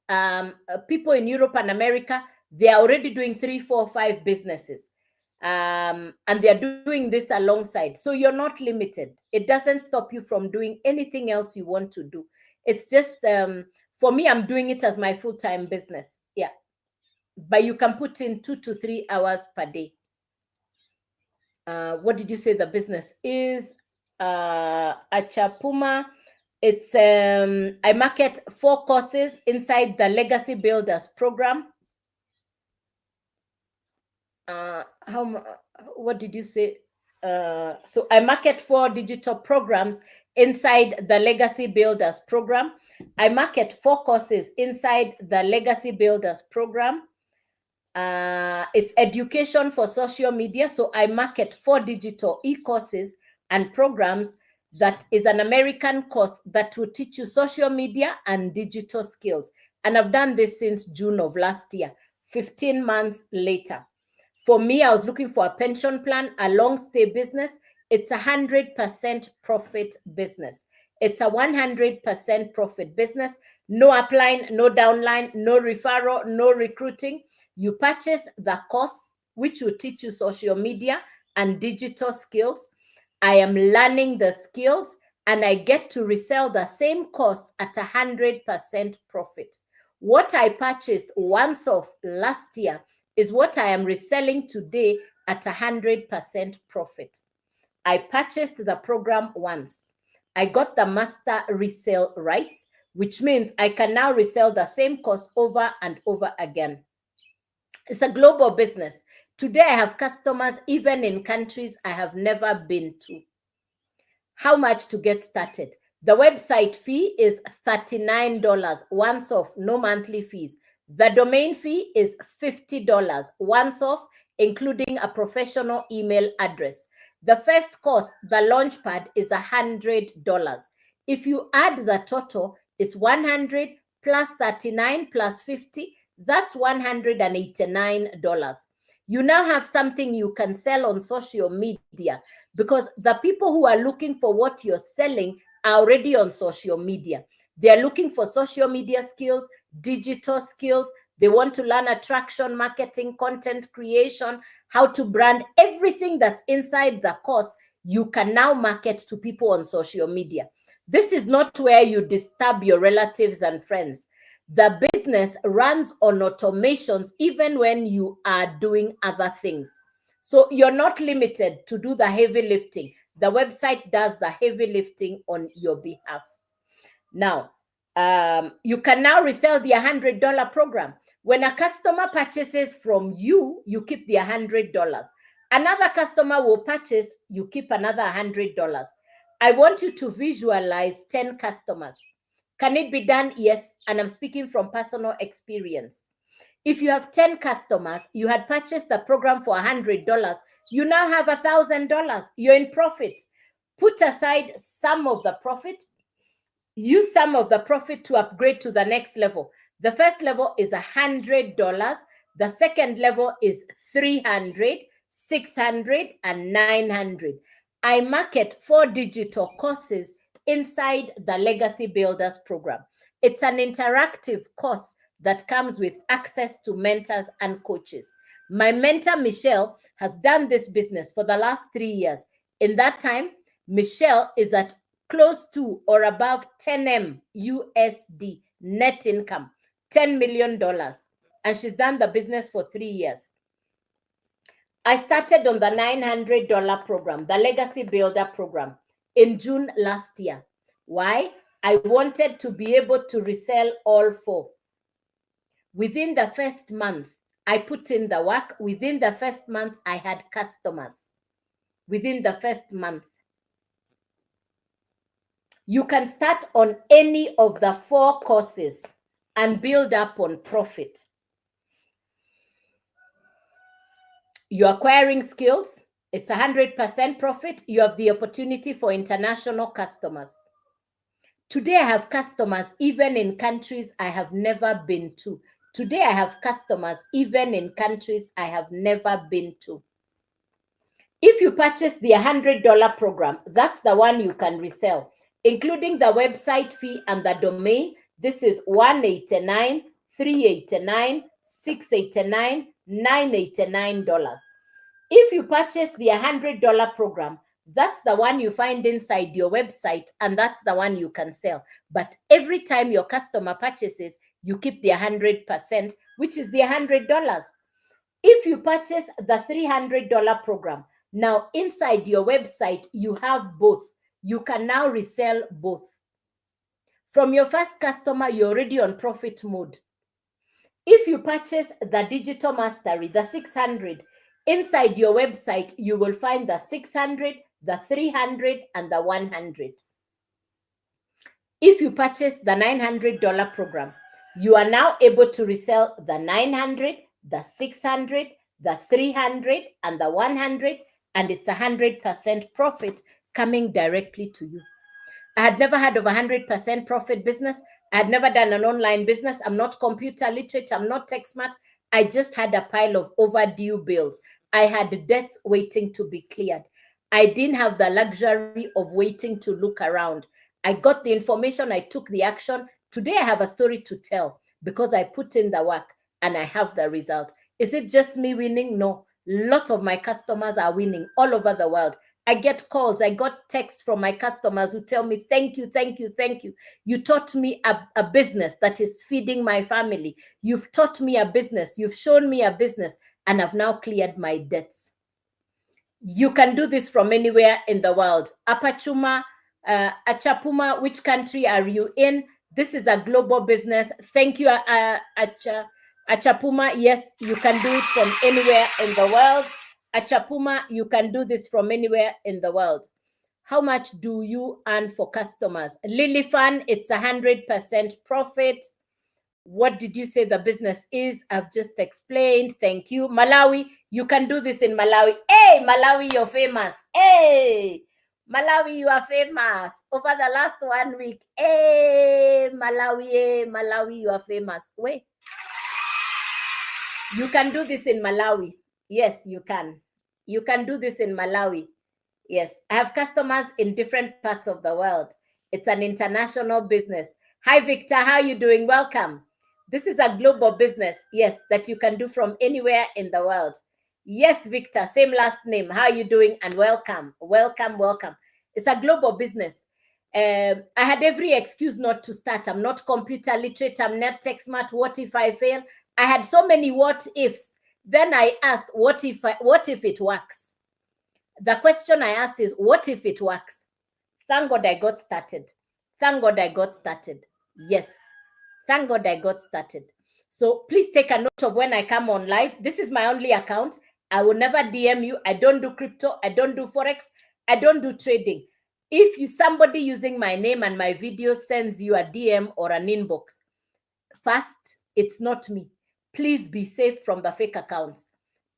people in Europe and America, they are already doing 3, 4, 5 businesses. And they're doing this alongside. So you're not limited. It doesn't stop you from doing anything else you want to do. It's just, for me, I'm doing it as my full-time business. Yeah. But you can put in 2 to 3 hours per day. What did you say the business is? Achapuma. It's I market 4 courses inside the Legacy Builders program. What did you say? So I market 4 digital programs inside the Legacy Builders program. I market 4 courses inside the Legacy Builders program. It's education for social media. So I market 4 digital e-courses and programs. That is an American course that will teach you social media and digital skills. And I've done this since June of last year, 15 months later. For me, I was looking for a pension plan, a long stay business. It's 100% profit business. It's a 100% profit business. No upline, no downline, no referral, no recruiting. You purchase the course, which will teach you social media and digital skills. I am learning the skills and I get to resell the same course at 100% profit. What I purchased once off last year is what I am reselling today at 100% profit. I purchased the program once. I got the master resale rights, which means I can now resell the same course over and over again. It's a global business. Today, I have customers even in countries I have never been to. How much to get started? The website fee is $39 once off, no monthly fees. The domain fee is $50 once off, including a professional email address. The first course, the Launchpad, is $100. If you add the total, it's 100 plus 39 plus 50. That's $189. You now have something you can sell on social media, because the people who are looking for what you're selling are already on social media. They're looking for social media skills, digital skills. They want to learn attraction, marketing, content creation, how to brand. Everything that's inside the course, you can now market to people on social media. This is not where you disturb your relatives and friends. The business runs on automations even when you are doing other things. So you're not limited to do the heavy lifting. The website does the heavy lifting on your behalf. Now, you can now resell the $100 program. When a customer purchases from you, you keep the $100. Another customer will purchase, you keep another $100. I want you to visualize 10 customers. Can it be done? Yes. And I'm speaking from personal experience. If you have 10 customers, you had purchased the program for $100, you now have $1,000. You're in profit. Put aside some of the profit. Use some of the profit to upgrade to the next level. The first level is $100. The second level is $300, $600, and $900. I market 4 digital courses inside the Legacy Builders program. It's an interactive course that comes with access to mentors and coaches. My mentor, Michelle, has done this business for the last 3 years. In that time, Michelle is at close to or above 10M USD net income, $10 million. And she's done the business for 3 years. I started on the $900 program, the Legacy Builder program, in June last year. Why? I wanted to be able to resell all 4. Within the first month, I put in the work. Within the first month, I had customers. Within the first month. You can start on any of the 4 courses and build up on profit. You're acquiring skills. It's 100% profit. You have the opportunity for international customers. Today, I have customers even in countries I have never been to. Today, I have customers even in countries I have never been to. If you purchase the $100 program, that's the one you can resell, including the website fee and the domain. This is $189, $389, $689, $989. If you purchase the $100 program, that's the one you find inside your website, and that's the one you can sell. But every time your customer purchases, you keep the 100%, which is the $100. If you purchase the $300 program, now inside your website, you have both. You can now resell both. From your first customer, you're already on profit mode. If you purchase the Digital Mastery, the 600, inside your website, you will find the 600, the 300, and the 100. If you purchase the $900 program, you are now able to resell the 900, the 600, the 300, and the 100, and it's 100% profit coming directly to you. I had never heard of 100% profit business. I had never done an online business. I'm not computer literate. I'm not tech smart. I just had a pile of overdue bills. I had debts waiting to be cleared. I didn't have the luxury of waiting to look around. I got the information. I took the action. Today, I have a story to tell because I put in the work and I have the result. Is it just me winning? No. Lots of my customers are winning all over the world. I get calls. I got texts from my customers who tell me, thank you, thank you, thank you. You taught me a business that is feeding my family. You've taught me a business. You've shown me a business, and I've now cleared my debts. You can do this from anywhere in the world. Apachuma, Achapuma, which country are you in? This is a global business. Thank you, Achapuma. Yes, you can do it from anywhere in the world. Achapuma, you can do this from anywhere in the world. How much do you earn for customers? Lilifan, it's 100% profit. What did you say the business is? I've just explained. Thank you. Malawi, you can do this in Malawi. Hey, Malawi, you're famous. Hey, Malawi, you are famous. Over the last 1 week. Hey, Malawi, you are famous. Wait. You can do this in Malawi. Yes, you can. You can do this in Malawi. Yes, I have customers in different parts of the world. It's an international business. Hi, Victor. How are you doing? Welcome. This is a global business, yes, that you can do from anywhere in the world. Yes, Victor, same last name. How are you doing? And welcome, welcome, welcome. It's a global business. I had every excuse not to start. I'm not computer literate. I'm not tech smart. What if I fail? I had so many what ifs. Then I asked, what if it works? The question I asked is, what if it works? Thank God I got started. Thank God I got started. Yes. Thank God I got started. So please take a note of when I come on live. This is my only account. I will never DM you. I don't do crypto. I don't do Forex. I don't do trading. If somebody using my name and my video sends you a DM or an inbox, first, it's not me. Please be safe from the fake accounts.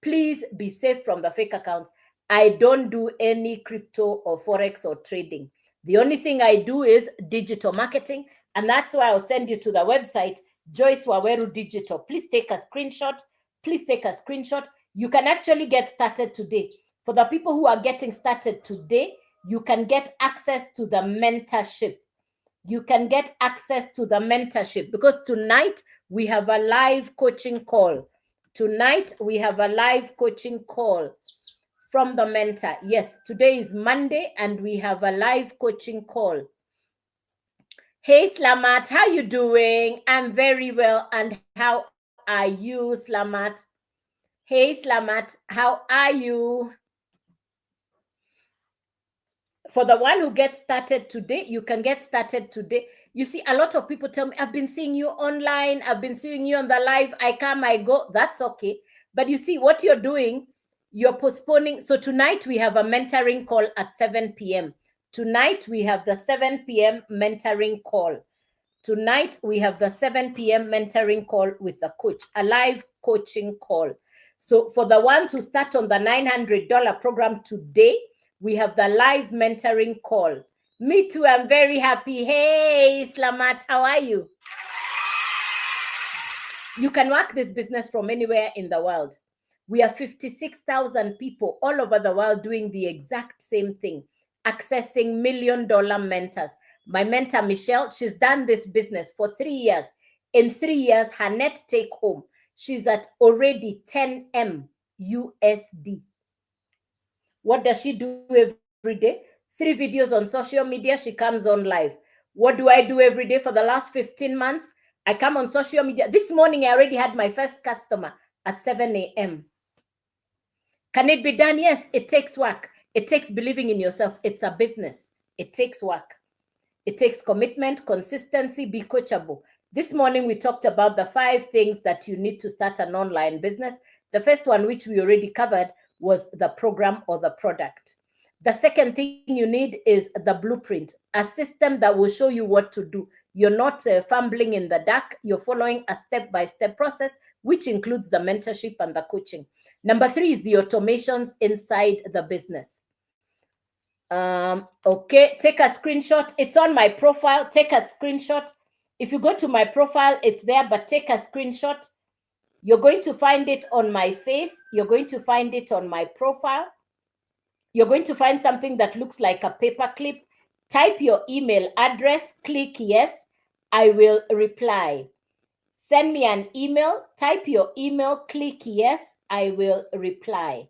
Please be safe from the fake accounts. I don't do any crypto or Forex or trading. The only thing I do is digital marketing. And that's why I'll send you to the website, Joyce Waweru Digital. Please take a screenshot. Please take a screenshot. You can actually get started today. For the people who are getting started today, you can get access to the mentorship. You can get access to the mentorship because tonight we have a live coaching call. Tonight we have a live coaching call from the mentor. Yes, today is Monday and we have a live coaching call. Hey, Slamat, how you doing? I'm very well. And how are you, Slamat? Hey, Slamat, how are you? For the one who gets started today, you can get started today. You see, a lot of people tell me, I've been seeing you online. I've been seeing you on the live. I come, I go. That's okay. But you see, what you're doing, you're postponing. So tonight we have a mentoring call at 7 p.m. Tonight we have the 7 p.m. mentoring call. Tonight, we have the 7 p.m. mentoring call with the coach, a live coaching call. So for the ones who start on the $900 program today, we have the live mentoring call. Me too, I'm very happy. Hey, Slamat, how are you? You can work this business from anywhere in the world. We are 56,000 people all over the world doing the exact same thing, accessing $1 million mentors. My mentor, Michelle, she's done this business for 3 years. In 3 years, her net take home, she's at already 10M USD. What does she do every day? 3 videos on social media. She comes on live. What do I do every day for the last 15 months? I come on social media. This morning, I already had my first customer at 7 a.m. Can it be done? Yes, it takes work. It takes believing in yourself. It's a business. It takes work. It takes commitment, consistency, be coachable. This morning, we talked about the 5 things that you need to start an online business. The first one, which we already covered, was the program or the product. The second thing you need is the blueprint, a system that will show you what to do. You're not fumbling in the dark. You're following a step-by-step process, which includes the mentorship and the coaching. Number 3 is the automations inside the business. Okay, take a screenshot. It's on my profile. Take a screenshot. If you go to my profile, it's there, but take a screenshot. You're going to find it on my face. You're going to find it on my profile. You're going to find something that looks like a paperclip. Type your email address, click yes, I will reply. Send me an email, type your email, click yes, I will reply.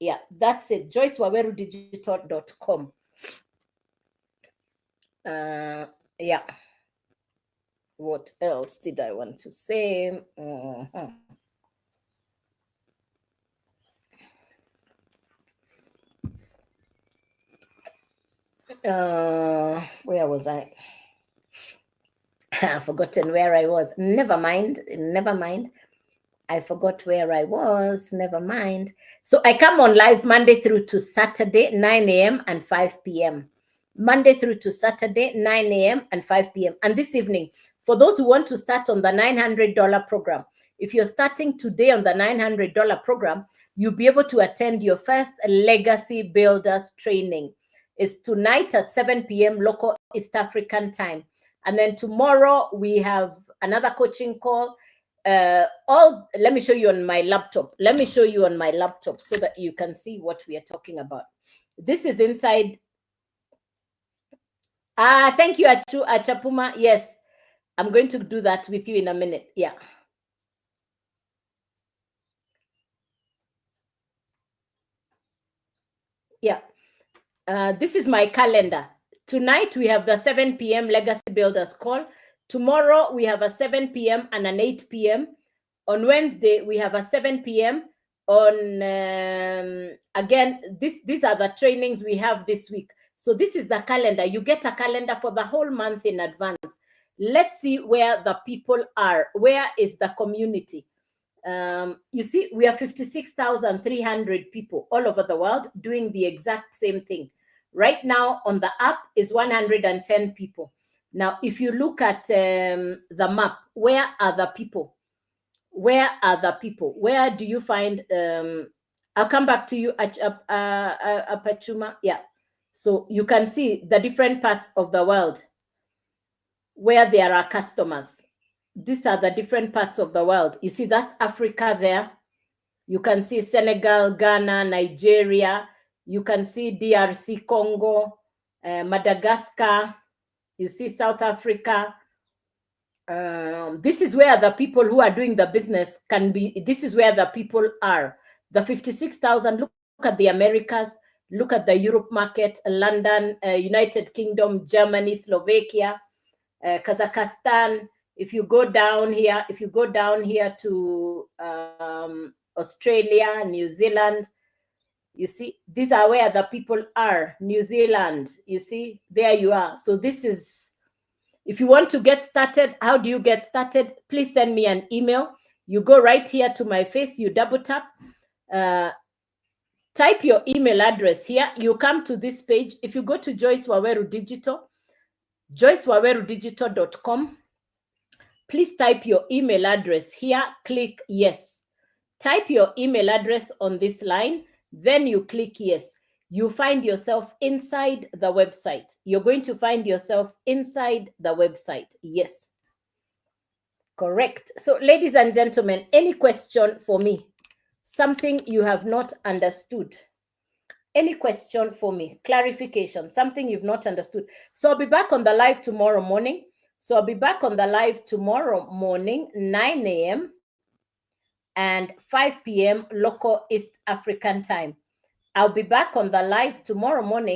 Yeah, that's it. JoyceWaweruDigital.com. Yeah. What else did I want to say? Where was I? I've forgotten where I was. Never mind. I forgot where I was. Never mind. So I come on live Monday through to Saturday, 9 a.m. and 5 p.m. Monday through to Saturday, 9 a.m. and 5 p.m. And this evening, for those who want to start on the $900 program, if you're starting today on the $900 program, you'll be able to attend your first Legacy Builders training. It's tonight at 7 p.m. local East African time. And then tomorrow we have another coaching call. Let me show you on my laptop. Let me show you on my laptop so that you can see what we are talking about. This is inside. Thank you, Achapuma. Yes, I'm going to do that with you in a minute. Yeah. Yeah. This is my calendar. Tonight we have the 7 p.m. Legacy Builders call. Tomorrow we have a 7 p.m. and an 8 p.m. On Wednesday we have a 7 p.m. On again, these are the trainings we have this week. So this is the calendar. You get a calendar for the whole month in advance. Let's see where the people are. Where is the community? You see, we are 56,300 people all over the world doing the exact same thing. Right now on the app is 110 people. Now, if you look at the map, where are the people? Where are the people? Where do you find? I'll come back to you, Apachuma. Yeah. So you can see the different parts of the world where there are customers. These are the different parts of the world. You see, that's Africa there. You can see Senegal, Ghana, Nigeria. You can see DRC, Congo, Madagascar. You see South Africa. This is where the people who are doing the business can be. This is where the people are. The 56,000, look at the Americas, look at the Europe market, London, United Kingdom, Germany, Slovakia, Kazakhstan. If you go down here, to Australia, New Zealand, you see, these are where the people are. New Zealand, you see, there you are. So this is, if you want to get started, how do you get started? Please send me an email. You go right here to my face, you double tap, type your email address here. You come to this page. If you go to Joyce Waweru Digital, JoyceWaweruDigital.com, please type your email address here, click yes. Type your email address on this line, then you click yes. You find yourself inside the website. You're going to find yourself inside the website. Yes. Correct. So, ladies and gentlemen, any question for me? Something you have not understood? Any question for me? Clarification, something you've not understood. So I'll be back on the live tomorrow morning. 9 a.m. and 5 p.m. local East African time. I'll be back on the live tomorrow morning.